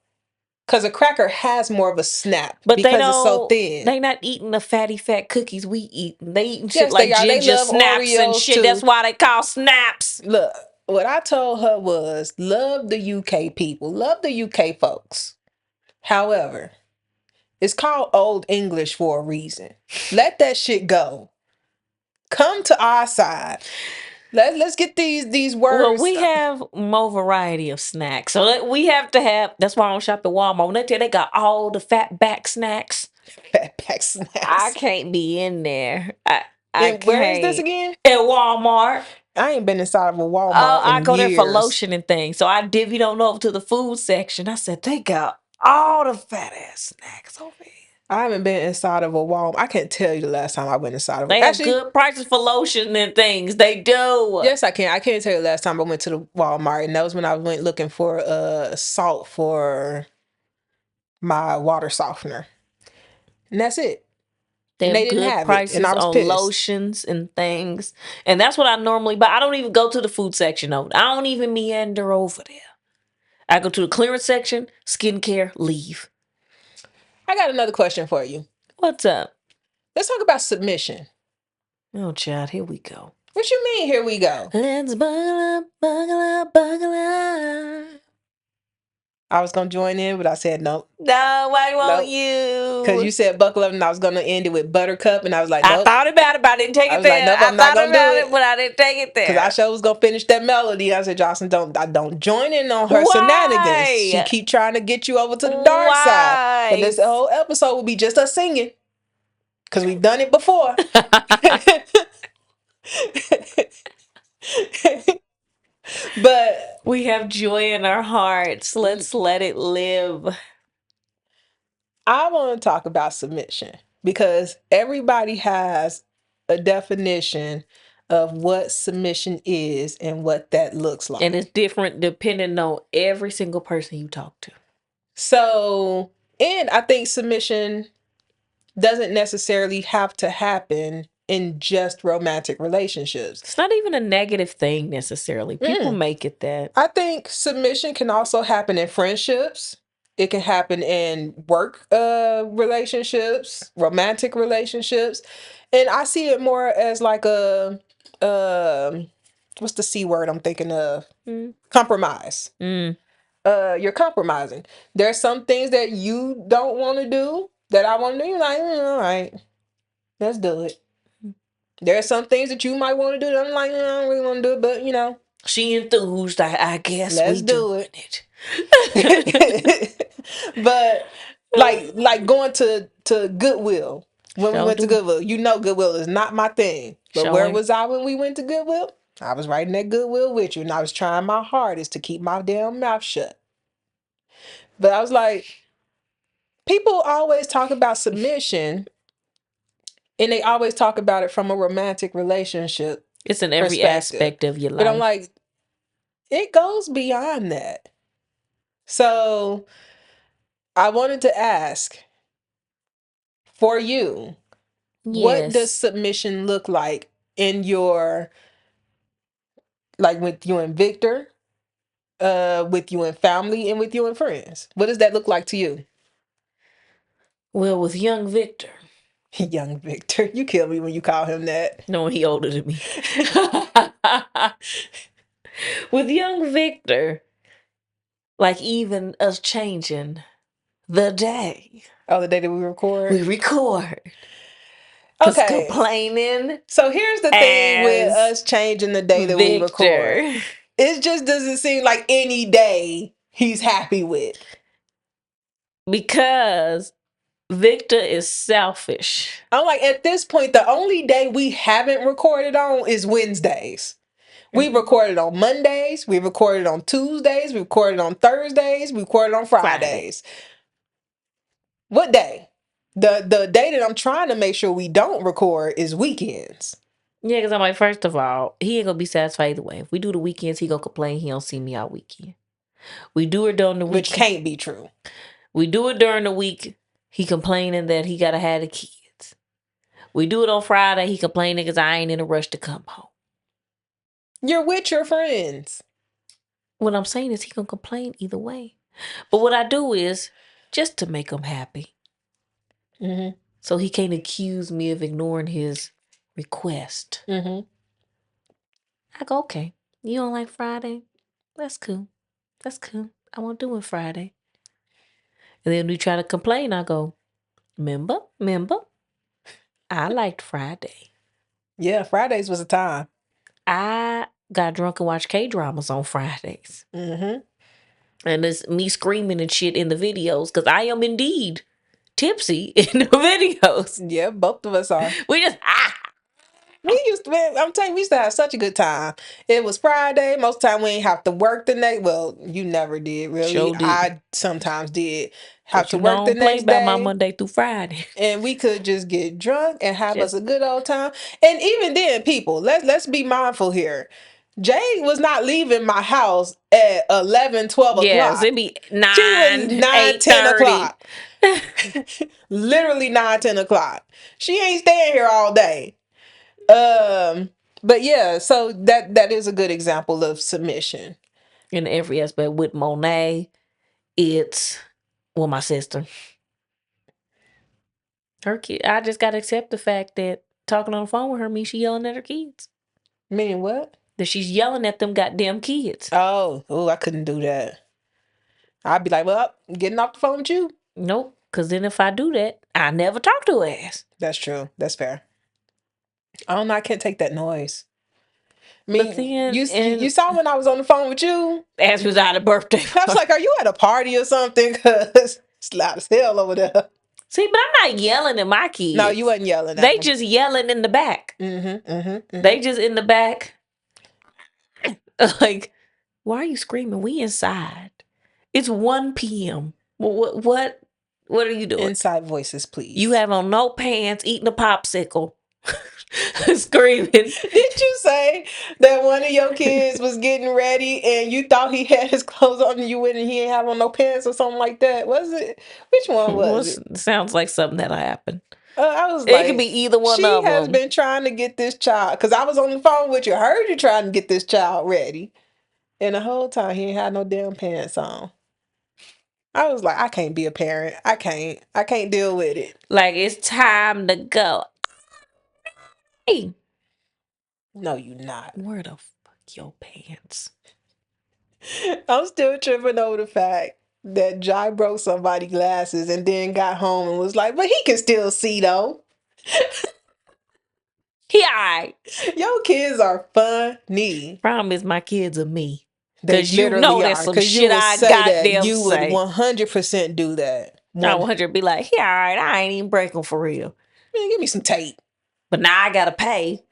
because a cracker has more of a snap But they because it's so don't, thin. they not eating the fatty fat cookies we eat. They eating shit Yes, they like are. They ginger love snaps and Oreos shit. That's too. why they call snaps. Look, what I told her was, love the UK people, love the UK folks. However, it's called Old English for a reason. Let that shit go. Come to our side. Let's get these Well, words. we have more variety of snacks. So we have to have, that's why I don't shop at Walmart. When they tell you they got all the fat back snacks, Fat pack I snacks. can't be in there. I And where is this can't. again? At Walmart. I ain't been inside of a Oh, Walmart I in go there for years. lotion and things. So I divvied on over to the food section. I said, they got all the fat ass snacks over here. I haven't been inside of a Walmart. I can't tell you the last time I went inside of They a. have Actually, good prices for lotion and things. They do. yes, I can. I can't tell you the last time I went to the Walmart, and that was when I went looking for salt for my water softener, and that's it. They And they have didn't good have it, and I prices was on pissed. lotions and things. And that's what I normally buy. I don't even go to the food section over there. I don't even meander over there. I go to the clearance section, skincare, leave. I got another question for you. What's up? Let's talk about submission. Oh, child, here we go. What you mean? Here we go. Let's buckle up, buckle up, buckle up. I was gonna join in, but I said nope, No, why won't nope. Because you you? said buckle up, and I was gonna end it with Buttercup, and I was like, I nope. thought about it, but I didn't take I it was like, there. nope, I I'm not thought gonna do about it, it. but I didn't take it Cause I there. sure was gonna finish that melody. I said, Jocelyn, don't join in on her shenanigans. She Why? keep trying to get you over to the dark side. And Why? this whole episode will be just us singing. Cause we've done it before. But We have joy in our hearts. Let's let it live. I want to talk about submission because everybody has a definition of what submission is and what that looks And like. it's different depending on every single person you talk to. So, and I think submission doesn't necessarily have to happen in just romantic relationships. It's not even a negative thing necessarily. People Mm. make it that. I think submission can also happen in friendships. It can happen in work relationships, romantic relationships. And I see it more as like a what's the C word I'm thinking of? Mm. Compromise. Mm. You're compromising. There's some things that you don't want to do that I want to do. You're like, all right, let's do it. There are some things that you might want to do that I'm like, I don't really want to do it, but She enthused. I guess let's we do doing it. it. But like going to Goodwill. When we Sure went to do. Goodwill, Goodwill is not my thing. But Sure where ain't. was I when we went to Goodwill? I was right in that Goodwill with you, and I was trying my hardest to keep my damn mouth shut. But I was like, people always talk about submission, and they always talk about it from a romantic relationship It's in every perspective. aspect of your But I'm life. like, it goes beyond that. So I wanted to ask, for you, what does Yes. submission look like in your, like with you and Victor, with you and family, and with you and friends? What does that look like to you? Well, with young Victor, Young Victor. You kill me when you call him that. knowing he older than me. With young Victor, like even us changing the day Oh, the day that we record. we record. Cause Okay. complaining So here's the thing with as us changing the day that we record. Victor. It just doesn't seem like any day he's happy with. Because Victor is selfish. I'm like, at this point, the only day we haven't recorded on is Wednesdays. We recorded on Mondays, we recorded on Tuesdays, we recorded on Thursdays, we recorded on Friday. Fridays. What day? The day that I'm trying to make sure we don't record is weekends. Yeah, because I'm like, first of all, he ain't gonna be satisfied either way. If we do the weekends, he gonna complain he don't see me all weekend. We do it during the Which week. can't be true. We do it during the week. He complaining that he gotta have the kids. We do it on Friday. He complaining because I ain't in a rush to come home. You're with your friends. What I'm saying is he gonna complain either way. But what I do is just to make him happy. Mm-hmm. So he can't accuse me of ignoring his request. Mm-hmm. I go, okay, you don't like Friday? That's cool. That's cool. I won't do it Friday. And then we try to complain. I go, remember, I liked Friday. Yeah, Fridays was a time. I got drunk and watched K-dramas on Fridays. Mm-hmm. And it's me screaming and shit in the videos because I am indeed tipsy in the videos. Yeah, both of us are. We just, We used to, man, I'm telling you, we used to have such a good time. It was Friday. Most of the time we ain't have to work the next. Well, you never did, really. sure did. I sometimes did have But to you know, I work the don't play next by my day. Monday through Friday. And we could just get drunk and have us Just, a good old time. And even then, people, let's be mindful here. Jade was not leaving my house at 11, 12 yes, o'clock. it be She was 9, 9, 10 8:30. o'clock. Literally 9, 10 o'clock. She ain't staying here all day. But yeah, so that is a good example of submission. In every aspect. With Monet, it's, well, my sister. Her kid, I just got to accept the fact that talking on the phone with her means she yelling at her kids. Meaning what? That she's yelling at them goddamn kids. Oh, I couldn't do that. I'd be like, well, I'm getting off the phone with you. Nope. Because then if I do that, I never talk to her ass. That's true. That's fair. I don't know. I can't take that noise. I But mean, then, you and saw when I was on the phone with you. as was out of birthday I was party. like, "Are you at a party or something?" Because it's loud as hell over there. See, but I'm not yelling at my No, you kids. wasn't yelling at They them. just yelling in the back. Mm-hmm. They just in the back. Like, why are you screaming? We inside. It's 1 p.m. What are you doing? Inside voices, please. You have on no pants, eating a popsicle, screaming. Did you say that one of your kids was getting ready and you thought he had his clothes on and you went and he didn't have on no pants or something like that? Was it? Which one was it? Sounds like something that'll happen. I was It could like, be either one she of has them. been trying to get this child, because I was on the phone with you. I heard you trying to get this child ready. And the whole time he ain't had no damn pants on. I was like, I can't be a parent. I can't. I can't deal with it. Like, it's time to go. Hey, No, you not. where the fuck? your pants. I'm still tripping over the fact that Jai broke somebody's glasses and then got home and was like, but he can still see though. He alright. Your kids are funny. Problem is my kids are me. They Cause you know literally there's are. some Because you shit would I say that. goddamn You would say. 100% do that. I One, 100 be like, he alright, I ain't even break him for real. man, give me some tape. But now I gotta pay.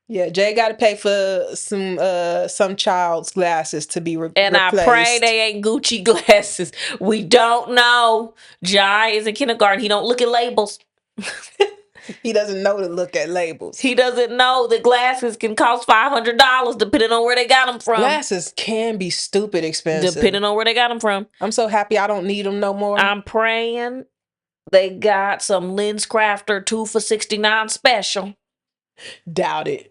Yeah, Jay got to pay for some child's glasses to be And I pray replaced. they ain't Gucci glasses. We don't know. Jai is in kindergarten. He don't look at labels. He doesn't know to look at labels. He doesn't know that glasses can cost $500 depending on where they got them from. Glasses can be stupid expensive. Depending on where they got them from. I'm so happy I don't need them no more. I'm praying they got some Lens Crafter 2 for $69 special. Doubt it.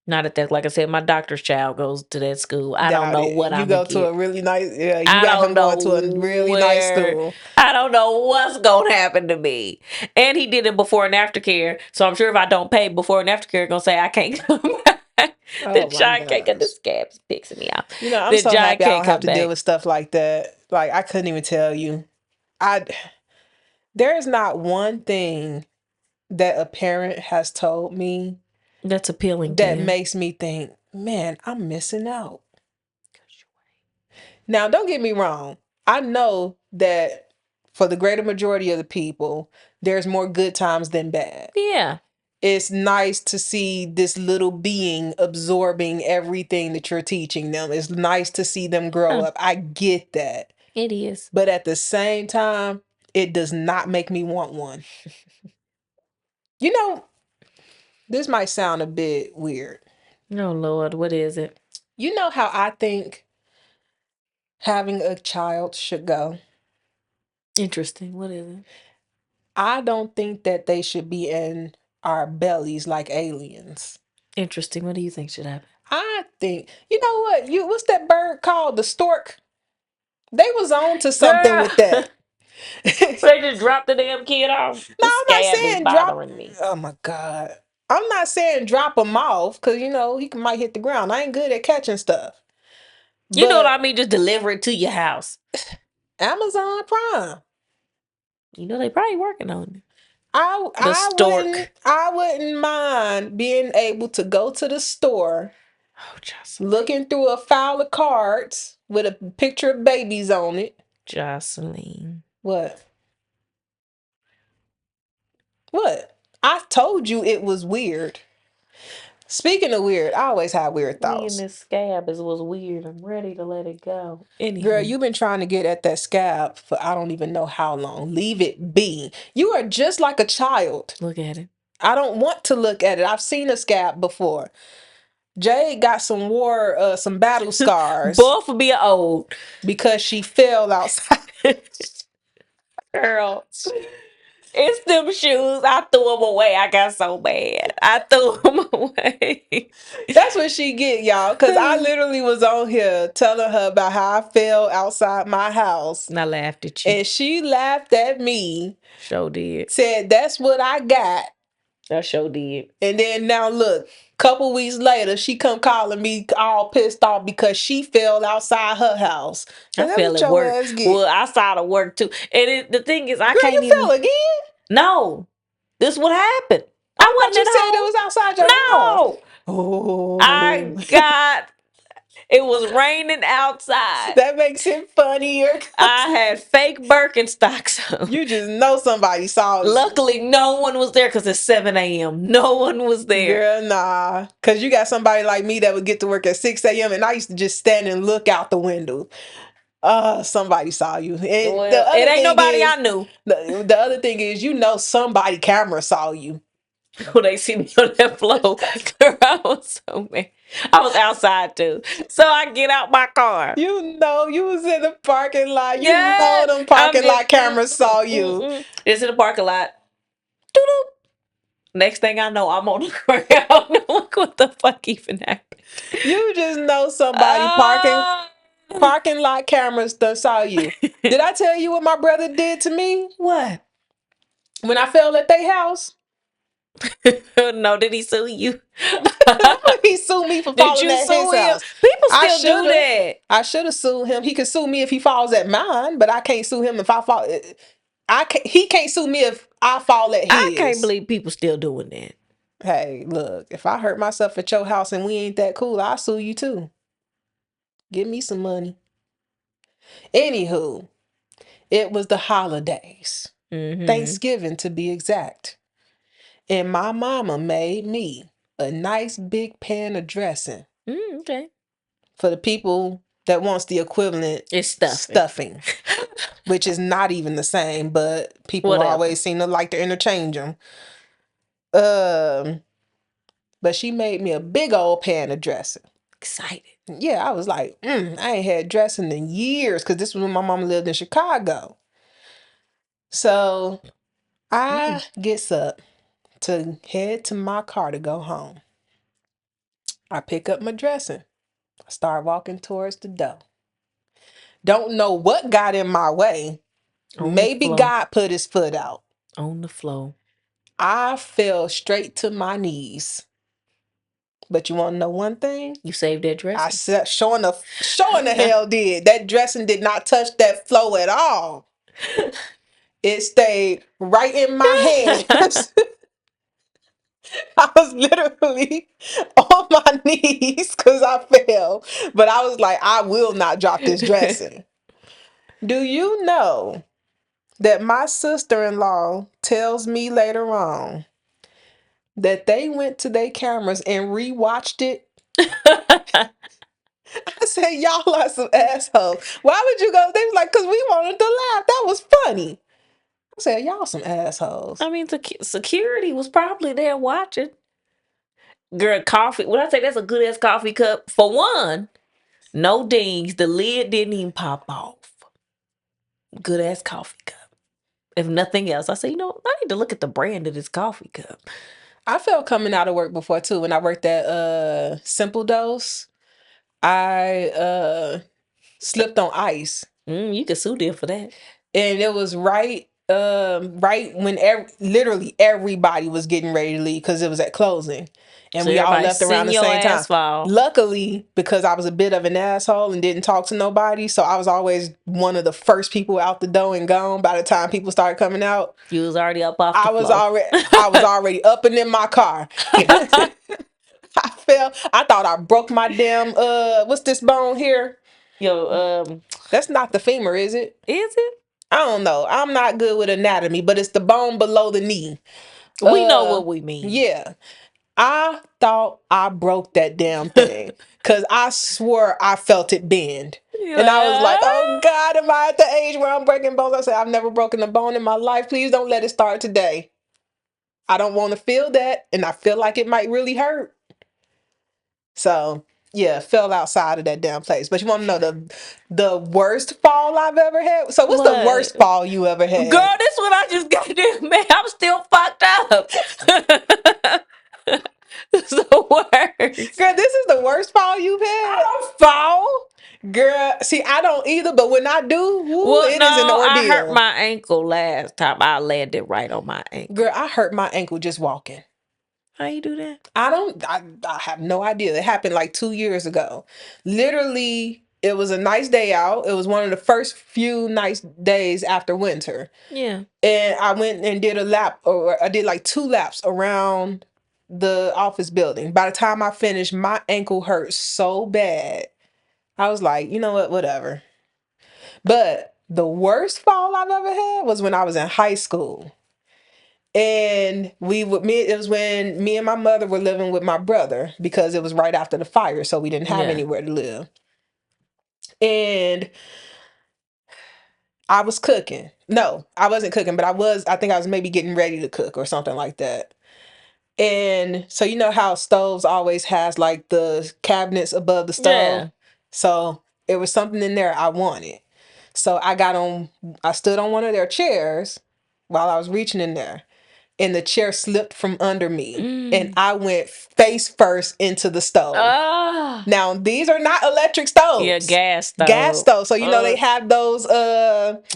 Not at that, like I said, my doctor's child goes to that school. I don't Doubt know it. what You I'm gonna go to get. a really nice, yeah, you I got don't him know going to a really nice where. school. I don't know what's gonna happen to me. And he did it before and after care. So I'm sure if I don't pay before and after care, gonna say I can't come back. The Oh my giant can't get the gosh. scabs pissing me off. I'm The so giant happy I can't don't have come to deal back. with stuff like that. Like I couldn't even tell you. I There is not one thing that a parent has told me That's appealing to that you. makes me think, man, I'm missing out. Now, don't get me wrong. I know that for the greater majority of the people, there's more good times than bad. Yeah. It's nice to see this little being absorbing everything that you're teaching them. It's nice to see them grow Huh. up. I get that. It is. But at the same time, it does not make me want one. You know, this might sound a bit weird. Oh Lord, what is it? You know how I think having a child should go? Interesting. What is it? I don't think that they should be in our bellies like aliens. Interesting. What do you think should happen? I think, you know what? What's that bird called? The stork? They was on to something Girl. with that. So they just dropped the damn kid off. No, The I'm not scab is saying drop. bothering me. Oh my God. I'm not saying drop him off because, might hit the ground. I ain't good at catching stuff. You know what I But mean? Just deliver it to your house. Amazon Prime. You know they probably working on it. I The I stork. wouldn't mind being able to go to the store, Oh, Jocelyn. looking through a file of cards with a picture of babies on it. Jocelyn. What? What? I told you it was weird. Speaking of weird, I always have weird Me and thoughts. this scab was weird. I'm ready to let it go. Girl, Anywho. you've been trying to get at that scab for I don't even know how long. Leave it be. You are just like a child. Look at it. I don't want to look at it. I've seen a scab before. Jade got some battle scars Both will be old. because she fell outside. Girl. It's them shoes. I threw them away. I got so mad. I threw them away. That's what she get, y'all. Because I literally was on here telling her about how I fell outside my house. And I laughed at you. And she laughed at me. Sure did. Said, that's what I got. I sure did. And then now look, couple weeks later, she come calling me all pissed off because she fell outside her house. I And that's fell what at your work. ass get. Well, I saw the work too. And the thing is, I Girl, can't you even. fell again? No. This what happened. I I thought wasn't you at said it home. was outside your house. No. Oh. I got. It was raining outside. That makes it funnier. I had fake Birkenstocks on. You just know somebody saw you. Luckily, no one was there because it's 7 a.m. No one was there. Girl, nah. Because you got somebody like me that would get to work at 6 a.m. and I used to just stand and look out the window. Somebody saw you. And Well, the it other ain't thing nobody is, I knew. the other thing is, somebody camera saw you. When they see me on that floor, girl, I was so mad. I was outside too. So I get out my car. You was in the parking lot. Yeah. Them I'm parking just lot cameras saw you. It's in the parking lot. Doo-doo. Next thing I know, I'm on the ground. Look what the fuck even happened. You just know somebody Ah. parking lot cameras that saw you. Did I tell you what my brother did to me What? when I fell at their house? No, did he sue you? He sued me for Did falling you at his sue him? house. People I still should do have. that. I should have sued him. He could sue me if he falls at mine, but I can't sue him if I fall. I can't, he can't sue me if I fall at I can't his. believe people still doing that. Hey, look, if I hurt myself at your house and we ain't that cool, I'll sue you too. Give me some money. Anywho, it was the holidays. Mm-hmm. Thanksgiving to be exact. And my mama made me a nice big pan of dressing. Okay. For the people that wants the equivalent, It's stuffing. stuffing, which is not even the same, but people Whatever. always seem to like to interchange them. Um, but she made me a big old pan of dressing. Excited. Yeah, I was like, I ain't had dressing in years because this was when my mama lived in Chicago. So I gets up to head to my car to go home. I pick up my dressing. I start walking towards the door. Don't know what got in my way. On the Maybe floor. God put his foot out. On the floor. I fell straight to my knees. But you want to know one thing? You saved that I dressing. said, showing the hell did. That dressing did not touch that flow at all. It stayed right in my hands. I was literally on my knees because I fell. But I was like, I will not drop this dressing. Do you know that my sister-in-law tells me later on that they went to their cameras and rewatched it? I said, y'all are some assholes. Why would you go? They was like, because we wanted to laugh. That was funny. I said, y'all some assholes. I mean, security was probably there watching. Girl, coffee. When I say that's a good ass coffee cup, for one, no dings. The lid didn't even pop off. Good ass coffee cup. If nothing else, I say, I need to look at the brand of this coffee cup. I felt coming out of work before too. When I worked at Simple Dose, I slipped on ice. You can sue them for that. And it was right when literally everybody was getting ready to leave because it was at closing, and So we all everybody left around send the your same time. ass fall. Luckily, because I was a bit of an asshole and didn't talk to nobody, so I was always one of the first people out the door and gone by the time people started coming out. You was already up off the I was floor. already I was already up and in my car. I fell. I thought I broke my damn what's this bone here? Yo, That's not the femur, is it? is it? I don't know. I'm not good with anatomy, but it's the bone below the knee. We know what we mean. Yeah. I thought I broke that damn thing because I swore I felt it bend. You And like, I was like, oh ah. God, am I at the age where I'm breaking bones? I said, I've never broken a bone in my life. Please don't let it start today. I don't want to feel that. And I feel like it might really hurt. So yeah, fell outside of that damn place. But you want to know the worst fall I've ever had? So what's the What? worst fall you ever had? Girl, this one I just got to man. I'm still fucked up. It's the worst. Girl, this is the worst fall you've had? I don't fall. Girl, see, I don't either, but when I do, woo, Well, it is an no, I hurt ordeal. my ankle last time. I landed right on my Girl, ankle. I hurt my ankle just walking. How you do that? I have no idea. It happened like 2 years ago. Literally, it was a nice day out. It was one of the first few nice days after winter. Yeah. And I went and did a lap, or I did like 2 laps around the office building. By the time I finished, my ankle hurt so bad. I was like, you know what, whatever. But the worst fall I've ever had was when I was in high school. And it was when me and my mother were living with my brother because it was right after the fire, so we didn't have Yeah. anywhere to live. And I was cooking. No, I wasn't cooking, but I think I was maybe getting ready to cook or something like that. And so you know how stoves always has like the cabinets above the stove? Yeah. So it was something in there I wanted. So I stood on one of their chairs while I was reaching in there, and the chair slipped from under me, and Mm. I went face first into the stove. Ah. Now, these are not electric Yeah, stoves. gas Gas stove. stoves. So they have those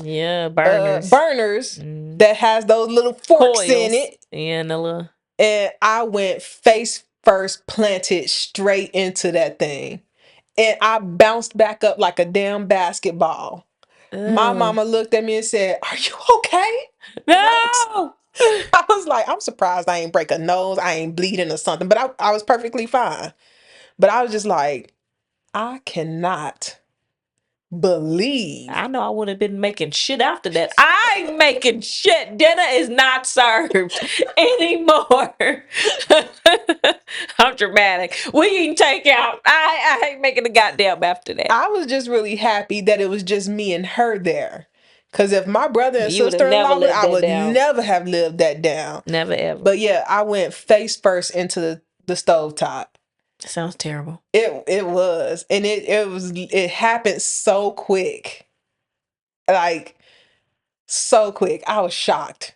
Yeah, burners. burners Mm. that has those little forks in Coils. it. Yeah, and the little. And I went face first, planted straight into that thing. And I bounced back up like a damn basketball. My Ew. mama looked at me and said, "Are you okay?" And No. I was like, I'm surprised I ain't break a nose, I ain't bleeding or something, but I was perfectly fine. But I was just like, I cannot believe. I know I would have been making shit after that. I ain't making shit. Dinner is not served anymore. I'm dramatic. We eating takeout. I ain't making a goddamn after that. I was just really happy that it was just me and her there. Because if my brother and You would have never sister-in-law, lived I that would down. never have lived that down. Never ever. But yeah, I went face first into the stovetop. Sounds terrible. It was. And it happened so quick. Like so quick. I was shocked.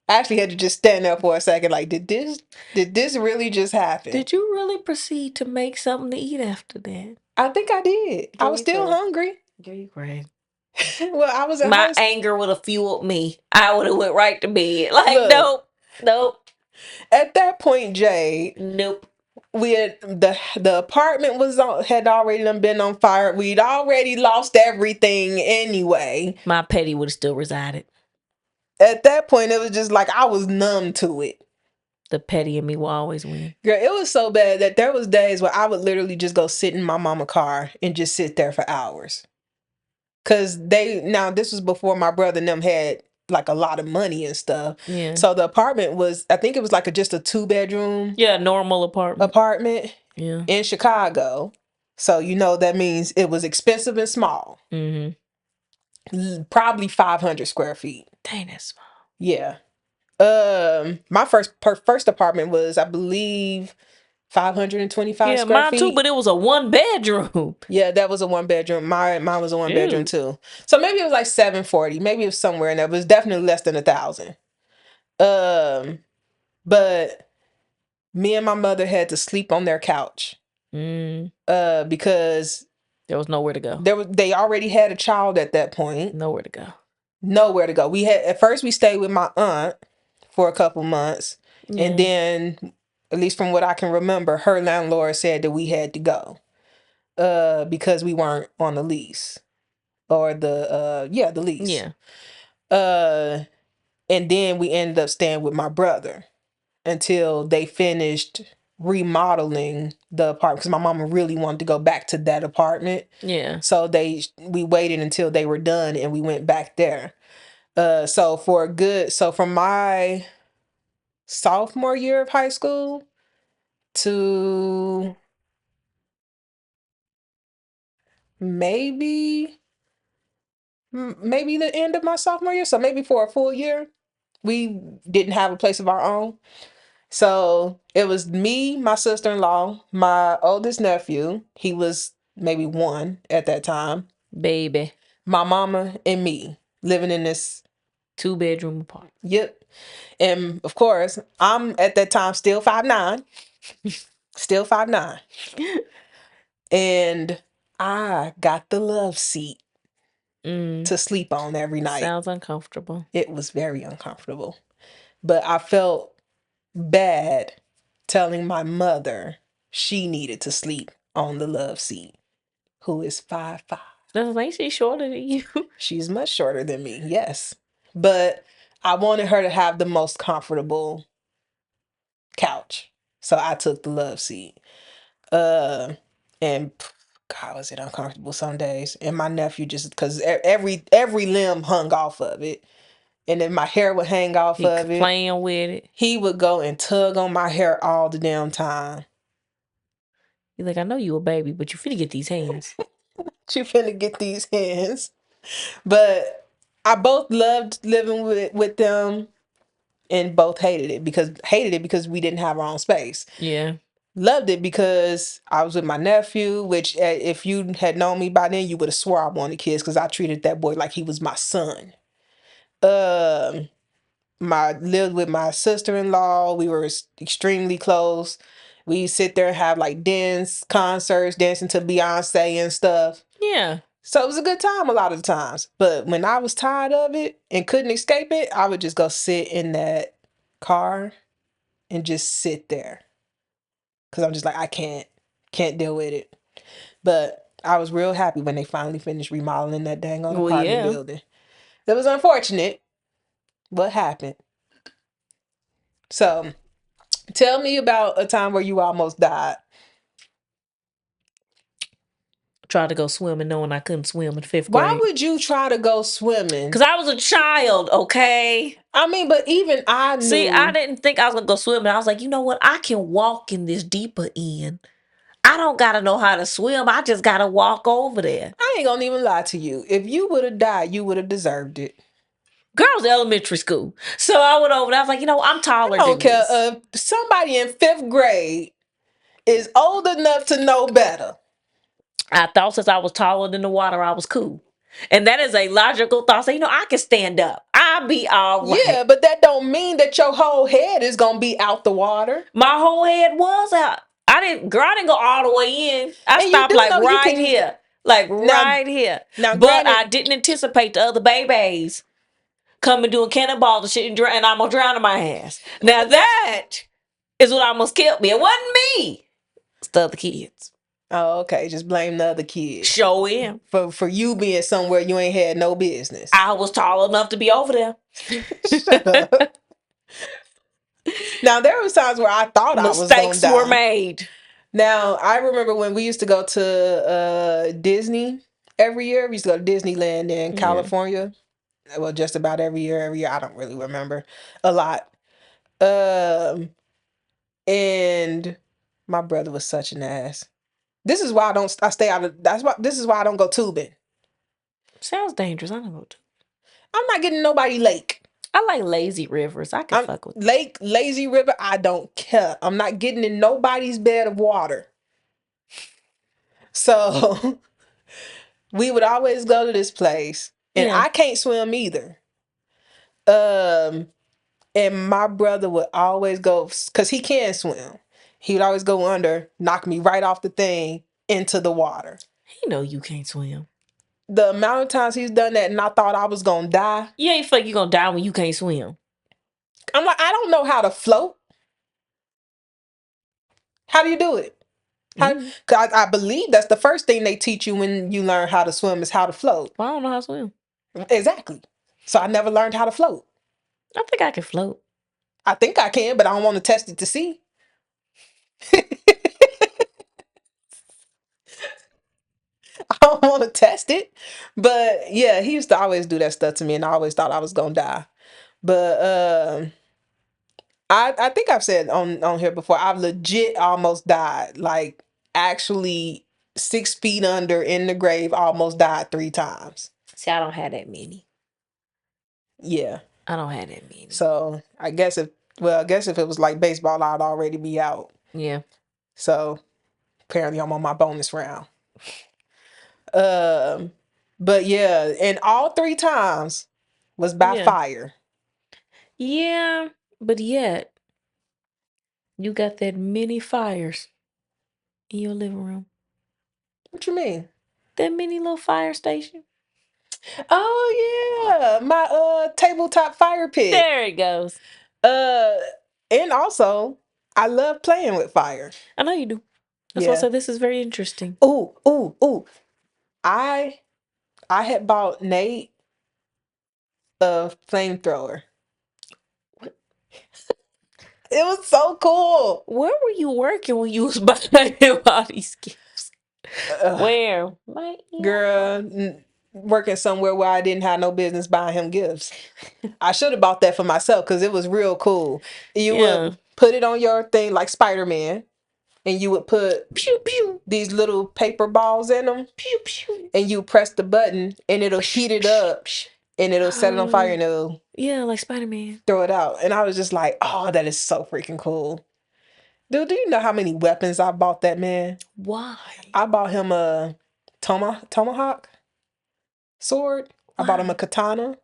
I actually had to just stand there for a second, like, did this really just happen? Did you really proceed to make something to eat after that? I think I did. I Girl, was you still crazy. hungry. Girl, you crazy. Well, I was at My high school. anger would have fueled me. I would have went right to bed. Like, Look, nope, nope, at that point, Jade, nope. we had the apartment had already done been on fire. We'd already lost everything anyway. My petty would have still resided. At that point, it was just like I was numb to it. The petty in me will always win. Girl, it was so bad that there was days where I would literally just go sit in my mama car and just sit there for hours. Cause this was before my brother and them had like a lot of money and stuff. Yeah. So the apartment was, I think it was like just a 2-bedroom Yeah, normal apartment Yeah. in Chicago. So that means it was expensive and small. Probably 500 square feet. Dang, that's small. Yeah. My first apartment was, I believe, 525 square mine too, feet. but it was a 1-bedroom. Yeah, that was a 1-bedroom. Mine was a 1-bedroom Ew. too. So maybe it was like 740. Maybe it was somewhere in there, but it was definitely less than 1,000. But me and my mother had to sleep on their couch. Because there was nowhere to go. They already had a child at that point. Nowhere to go. Nowhere to go. At first we stayed with my aunt for a couple months. Yeah. And then, at least from what I can remember, her landlord said that we had to go. Because we weren't on the lease. Or the lease. Yeah. And then we ended up staying with my brother until they finished remodeling the apartment, because my mama really wanted to go back to that apartment. Yeah. So we waited until they were done and we went back there. So from my sophomore year of high school to maybe the end of my sophomore year, so maybe for a full year, we didn't have a place of our own. So it was me, my sister-in-law, my oldest nephew. He was maybe 1 at that time. Baby. My mama and me living in this 2-bedroom apartment. Yep. And of course, I'm at that time still 5'9". Still 5'9". And I got the love seat to sleep on every night. Sounds uncomfortable. It was very uncomfortable. But I felt bad telling my mother she needed to sleep on the love seat, who is 5'5". Doesn't mean she's shorter than you. She's much shorter than me, yes. But I wanted her to have the most comfortable couch. So I took the love seat. And God, was it uncomfortable some days. And my nephew, just because every limb hung off of it. And then my hair would hang off of it. Playing with it. He would go and tug on my hair all the damn time. He's like, I know you a baby, but you finna get these hands. You finna get these hands. But I both loved living with them and both hated it because we didn't have our own space. Yeah. Loved it because I was with my nephew, which if you had known me by then, you would have swore I wanted kids because I treated that boy like he was my son. Lived with my sister-in-law. We were extremely close. We sit there and have like dance concerts, dancing to Beyonce and stuff. Yeah. So it was a good time a lot of the times. But when I was tired of it and couldn't escape it, I would just go sit in that car and just sit there. Cause I'm just like, I can't deal with it. But I was real happy when they finally finished remodeling that dang on Well, apartment yeah. building. That was unfortunate. What happened? So tell me about a time where you almost died. Tried to go swimming knowing I couldn't swim in fifth Why grade. would you try to go swimming? Because I was a child, okay? I mean, but even I See, I knew. didn't think I was going to go swimming. I was like, you know what? I can walk in this deeper end. I don't got to know how to swim. I just got to walk over there. I ain't gonna even lie to you. If you would have died, you would have deserved it. Girls, elementary school. So I went over there. I was like, I'm I taller don't than care this. if somebody in fifth grade is old enough to know better. I thought since I was taller than the water, I was cool. And that is a logical thought. So, I can stand up. I'll be all Yeah, right. but that don't mean that your whole head is gonna be out the water. My whole head was out. Girl, I didn't go all the way in. I And you stopped do like know you right can here. Like now. right here. Now, But I granted, didn't anticipate the other babies coming doing cannonballs and shit and I'm gonna drown in my ass. Now that is what almost killed me. It wasn't me. It's the other kids. oh, okay, just blame the other kids Show him. for you being somewhere you ain't had no business. I was tall enough to be over there. Shut up. Now there was times where I thought I was gonna Mistakes were die. made. Now I remember when we used to go to Disney every year. We used to go to Disneyland in Yeah. California. Well, just about every year. Every year, I don't really remember a lot. Um, and my brother was such an ass. This is why I don't. I stay out of. That's why. This is why I don't go tubing. Sounds dangerous. I don't know. I'm not getting nobody lake. I like lazy rivers. I can I'm fuck with that. lake, lazy river. I don't care. I'm not getting in nobody's bed of water. So we would always go to this place, and Yeah. I can't swim either. Um, and my brother would always go because he can swim. He would always go under, knock me right off the thing into the water. He know you can't swim. The amount of times he's done that, and I thought I was gonna die. You ain't feel like you gonna die when you can't swim. I'm like, I don't know how to float. How do you do it? How? Mm. 'Cause I believe that's the first thing they teach you when you learn how to swim is how to float. Well, I don't know how to swim. Exactly. So I never learned how to float. I think I can float. I think I can, but I don't want to test it to see. I don't want to test it. But yeah, he used to always do that stuff to me, and I always thought I was gonna die. But I think I've said on here before, I've legit almost died. Like actually 6 feet under in the grave, almost died 3 times. See, I don't have that many. Yeah. I don't have that many. So I guess if it was like baseball, I'd already be out. Yeah. So apparently I'm on my bonus round. Um, but yeah, and all 3 times was by Yeah. fire. Yeah. But yet, you got that many fires in your living room. What you mean? That mini little fire station. Oh yeah, my tabletop fire pit. There it goes. Uh, and also I love playing with fire. I know you do. That's why I Yeah. said this is very interesting. Ooh, ooh, ooh. I I had bought Nate a flamethrower. It was so cool. Where were you working when you was buying him all these gifts? Where? My Girl, working somewhere where I didn't have no business buying him gifts. I should have bought that for myself because it was real cool. You Yeah. would put it on your thing like Spider-Man, and you would put Pew pew. these little paper balls in them, Pew pew. and you press the button, and it'll heat it up, and it'll set it on fire, and it'll Yeah, like Spider-Man. throw it out. And I was just like, oh, that is so freaking cool. Dude, do you know how many weapons I bought that man? Why? I bought him a tomahawk sword. I bought him a katana.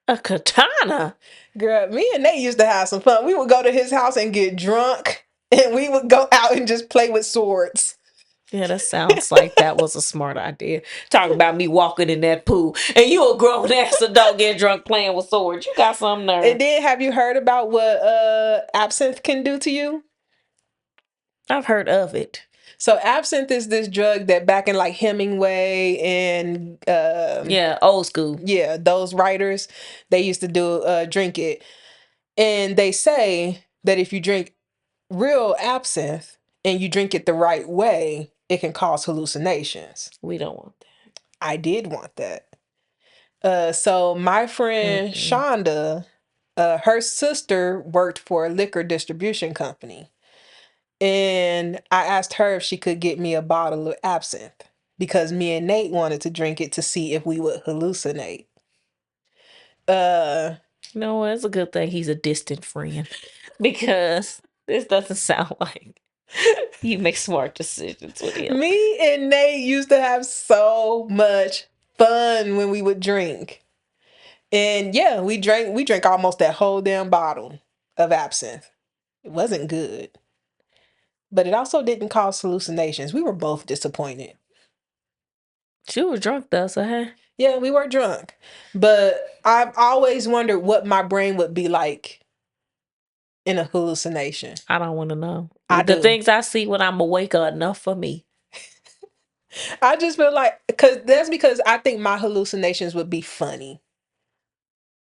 A katana? Girl, me and Nate used to have some fun. We would go to his house and get drunk, and we would go out and just play with swords. Yeah, that sounds like that was a smart idea. Talk about me walking in that pool and you a grown ass adult getting drunk playing with swords. You got some nerve. And then have you heard about what absinthe can do to you? I've heard of it. So absinthe is this drug that back in like Hemingway and Yeah, old school. yeah, those writers, they used to do drink it. And they say that if you drink real absinthe and you drink it the right way, it can cause hallucinations. We don't want I did want that. So my that. friend Mm-mm. Shonda, her sister worked for a liquor distribution company. And I asked her if she could get me a bottle of absinthe because me and Nate wanted to drink it to see if we would hallucinate. Uh, No, it's a good thing he's a distant friend because this doesn't sound like you make smart decisions with him. Me and Nate used to have so much fun when we would drink. And yeah, we drank almost that whole damn bottle of absinthe. It wasn't good. But it also didn't cause hallucinations. We were both disappointed. She was drunk though, so hey, Yeah, we were drunk. But I've always wondered what my brain would be like in a hallucination. I don't want to know. I The do. things I see when I'm awake are enough for me. I just feel like because I think my hallucinations would be funny.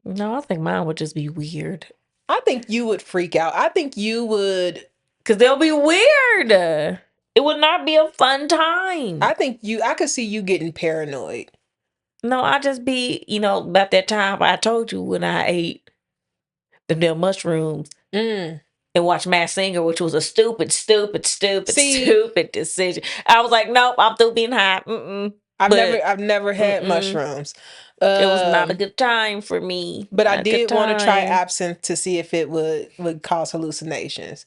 No, I think mine would just be weird. I think you would freak out. I think you would. Because they'll be weird. It would not be a fun time. I could see you getting paranoid. No, I just be, about that time I told you when I ate them damn mushrooms Mm. and watched Mass Singer, which was a stupid, stupid, stupid, See, stupid decision. I was like, nope, I'm through being high. Mm-mm. But I've never had mm-mm, mushrooms. it was not a Um, good time for me. but I Not a good did want to try time. absinthe to see if it would cause hallucinations.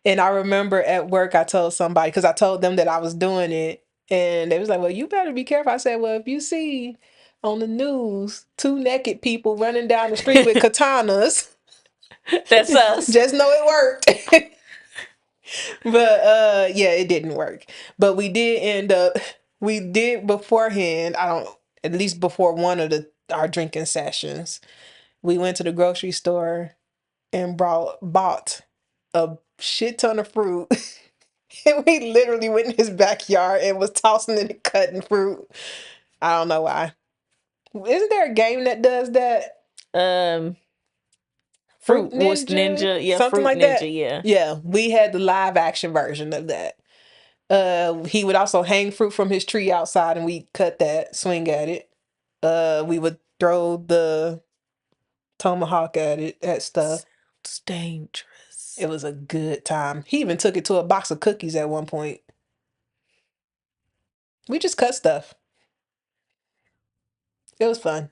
And I remember at work I told somebody because I told them that I was doing it, and they was like, "Well, you better be careful." I said, "Well, if you see on the news two naked people running down the street with katanas, That's us. just know it worked." But yeah, it didn't work. But we did beforehand, I don't at least before one of the our drinking sessions, we went to the grocery store and bought a shit ton of fruit. And we literally went in his backyard and was tossing and cutting fruit. I don't know why. Isn't there a game that does that? Um, Fruit Fruit was Ninja? Ninja. Yeah, Something Fruit like Ninja. that? Yeah. Yeah, we had the live action version of that. He would also hang fruit from his tree outside and we cut that, swing at it. We would throw the tomahawk at it, at stuff. Sounds dangerous. It was a good time. He even took it to a box of cookies at one point. We just cut stuff. It was fun.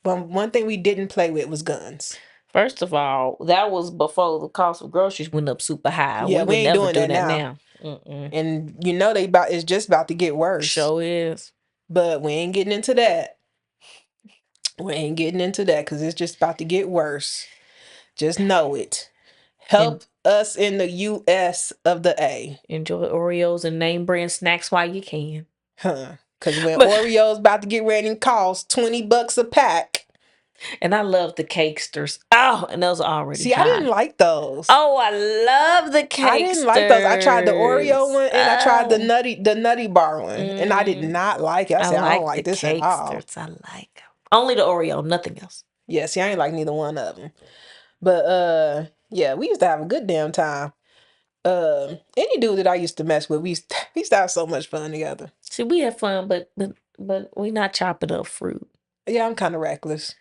One thing we didn't play with was guns. First of all, that was before the cost of groceries went up super high. Yeah, We we would ain't never doing do that that now. now. Mm-mm. And it's just about to get worse. Show is. But we ain't getting into that. We ain't getting into that because it's just about to get worse. Just know it. And Help us in the US of the A. enjoy Oreos and name brand snacks while you can. Huh. Because when But Oreos about to get ready and cost $20 a pack. and I love the cakesters. Oh, and those are already See, I didn't high. like those. Oh, I love the I didn't like those. I tried the Oreo cakesters. one and I tried Oh, the nutty bar one. And I did mm, not like it. I I said, I don't like the like this at all. cakesters. I like 'em. Only the Oreo, nothing else. Yeah, see, I ain't like neither one of them. But yeah, we used to have a good damn time. Any dude that I used to mess with, we used to have so much fun together. See, we have fun, but we not chopping up fruit. Yeah, I'm kind of reckless.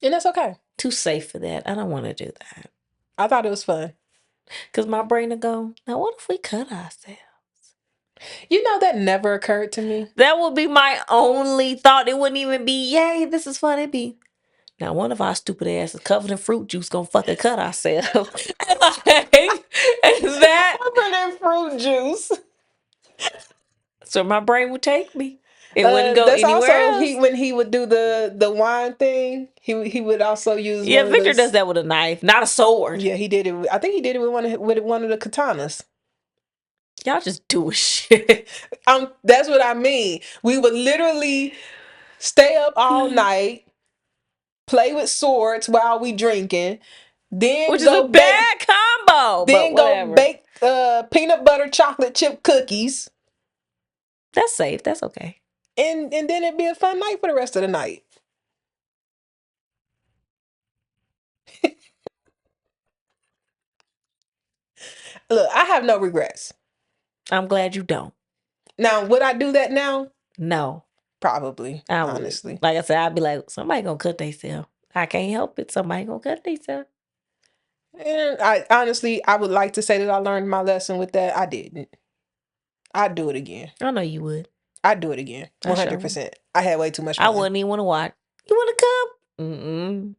And that's okay. Too safe for that. I don't want to do that. I thought it was fun. Cause my brain will go, now what if we cut ourselves? You know, that never occurred to me. That would be my only thought. It wouldn't even be, yay, this is fun. It'd be, now one of our stupid asses covered in fruit juice gonna fucking cut ourselves. Like, is that Covered in fruit juice. so my brain would take me. It wouldn't go That's anywhere also else. when he would do the wine thing. He would also use Yeah, one of Victor does those. that with a knife, not a sword. Yeah, he did it. I think he did it with one of the katanas. Y'all just doing shit. That's what I mean. We would literally stay up all night, play with swords while we drinking, Which then is a go bake, bad combo, but then go whatever. bake peanut butter chocolate chip cookies, That's safe. That's okay. and then it'd be a fun night for the rest of the night. Look, I have no regrets. I'm glad you don't. Now, would I do that now? No, Probably, I would. honestly. Like I said, I'd be like, somebody gonna cut themselves. I can't help it. Somebody gonna cut themselves. And I honestly, I would like to say that I learned my lesson with that. I didn't. I'd do it again. I know you would. I'd do it again. I sure would. 100%. I had way too much I fun. wouldn't even want to watch. You want to come?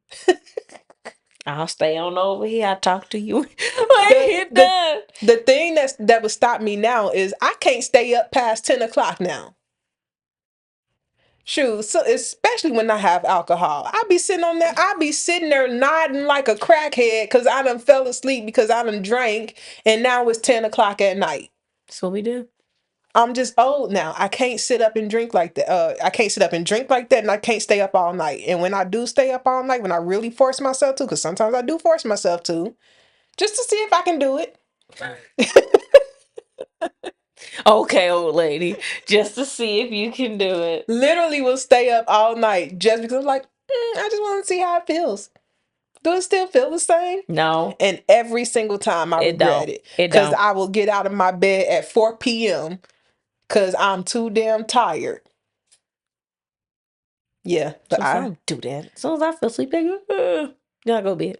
I'll stay on over here. I'll talk to you when The you're the done. the thing that would stop me now is I can't stay up past 10 o'clock now. Shoot, so especially when I have alcohol. I be sitting there nodding like a crackhead because I done fell asleep because I done drank and now it's 10 o'clock at night. That's what we do. I'm just old now. I can't sit up and drink like that. I can't sit up and drink like that, and I can't stay up all night. And when I do stay up all night, when I really force myself to, because sometimes I do force myself to, just to see if I can do it. Okay, old lady. Just to see if you can do it. Literally will stay up all night just because I'm like, I just want to see how it feels. Do it still feel the same? No, And every single time I it regret don't. it It because don't. I will get out of my bed at 4 p.m. because I'm too damn tired. Yeah, but So I don't do that. As soon as I feel sleepy, then I go to bed.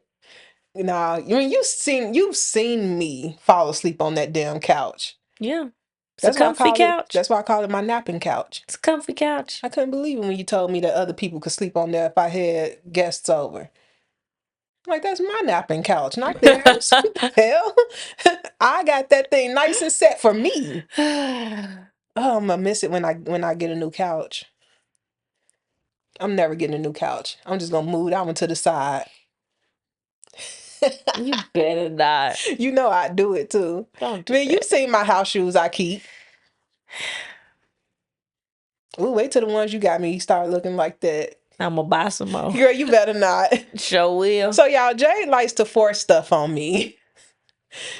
nah, I mean you've seen me fall asleep on that damn couch. Yeah. It's a comfy couch. That's why I call it my napping couch. It's a comfy couch. I couldn't believe it when you told me that other people could sleep on there if I had guests over. Like that's my napping couch, not theirs. What the hell? I got that thing nice and set for me. Oh, I'm gonna miss it when I get a new couch. I'm never getting a new couch. I'm just gonna move that one to the side. You better not. You know I do it too. Don't do Man, you've that. seen my house shoes I keep. Ooh, wait till the ones you got me start looking like that. I'm gonna buy some more. Girl, you better not. Sure will. So y'all, Jade likes to force stuff on me.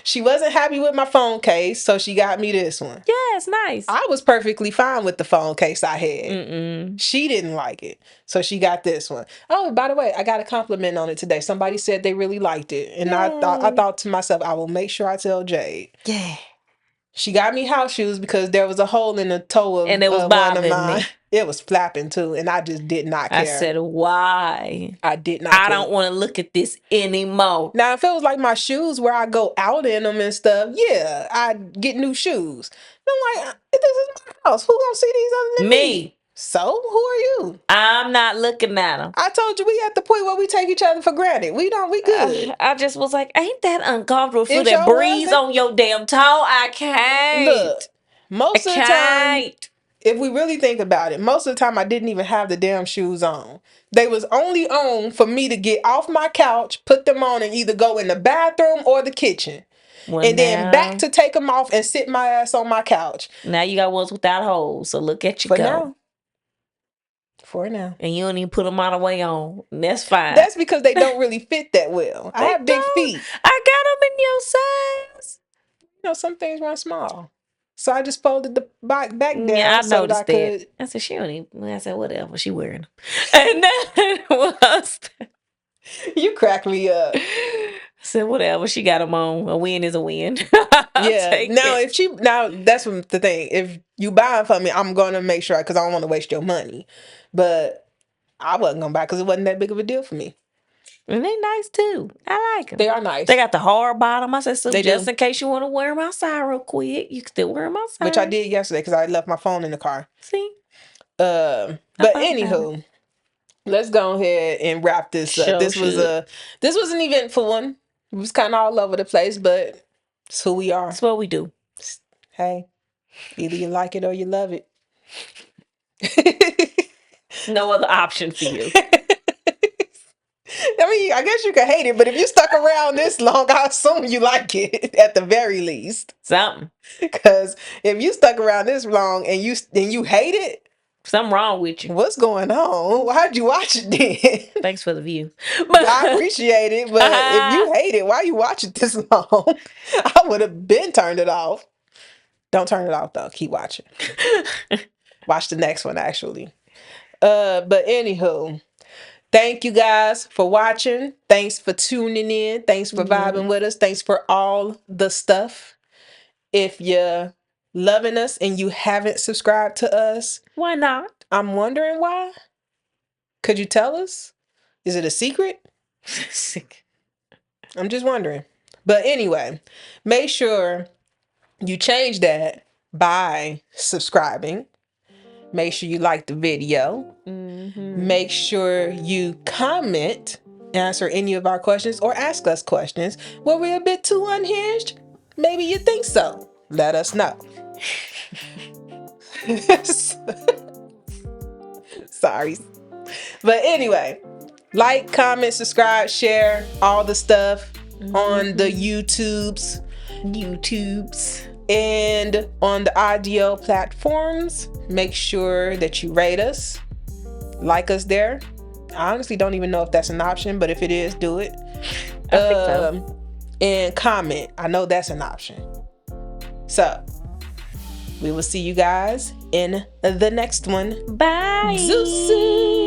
She wasn't happy with my phone case, so she got me this one. Yeah, it's nice. I was perfectly fine with the phone case I had. Mm-mm. She didn't like it, so she got this one. Oh, by the way, I got a compliment on it today. Somebody said they really liked it, and I thought to myself, I will make sure I tell Jade. Yeah. She got me house shoes because there was a hole in the toe And it was of one of bothering mine. me. It was flapping too, and I just did not I care. said, why? I did not I care. don't want to look at this anymore. Now, if it was like my shoes where I go out in them and stuff, yeah, I'd get new shoes. And I'm like, this is my house. Who gonna see these other than me? So, who are you? I'm not looking at them. I told you we at the point where we take each other for granted. We good. I just was like, ain't that uncomfortable? Feel It that sure breeze wasn't. on your damn toe? I Look, can't. I most of the time, can't. if we really think about it, most of the time I didn't even have the damn shoes on. They was only on for me to get off my couch, put them on, and either go in the bathroom or the kitchen. Well, And then back now, to take them off and sit my ass on my couch. now you got ones without holes. So look at you For go. now. For now. And you don't even put them all the way on. And that's fine. That's because they don't really fit that well. I They have big don't. feet. I got them in your size. You know, some things run small. So I just folded the back Yeah, down I so that I noticed that. could. I said, she don't even. I said, whatever. She wearing them. And that was. You crack me up. I said, whatever. She got them on. A win is a win. I'll Yeah. take Now, it. that's the thing. If you buy it for me, I'm going to make sure because I don't want to waste your money. But I wasn't going to buy because it wasn't that big of a deal for me. And they nice too. I like them. They are nice. They got the hard bottom. I said, so They just do. in case you want to wear them outside real quick, you can still wear them outside. Which I did yesterday because I left my phone in the car. See? But about it. anywho, let's go ahead and wrap this up. This was an eventful one. It was kind of all over the place, but it's who we are. That's what we do. Hey, either you like it or you love it. No other option for you. I mean, I guess you could hate it, but if you stuck around this long, I assume you like it at the very least. Something. Because if you stuck around this long and you hate it, Something wrong with you. what's going on? Why'd you watch it then? Thanks for the view. I appreciate it, but if you hate it, why you watch it this long? I would have been turned it off. Don't turn it off though. Keep watching. Watch the next one actually. But anywho, thank you guys for watching. Thanks for tuning in. Thanks for vibing with us. Thanks for all the stuff. If you're loving us and you haven't subscribed to us, why not? I'm wondering why. Could you tell us? Is it a secret? I'm just wondering. But anyway, make sure you change that by subscribing. Make sure you like the video. Make sure you comment, answer any of our questions, or ask us questions. Were we a bit too unhinged? Maybe you think so. Let us know. Sorry. But anyway, like, comment, subscribe, share all the stuff on the YouTubes and on the audio platforms. Make sure that you rate us, like us there. I honestly don't even know if that's an option, but if it is, do it. I think so. And comment. I know that's an option. So we will see you guys in the next one. Bye. Zeus.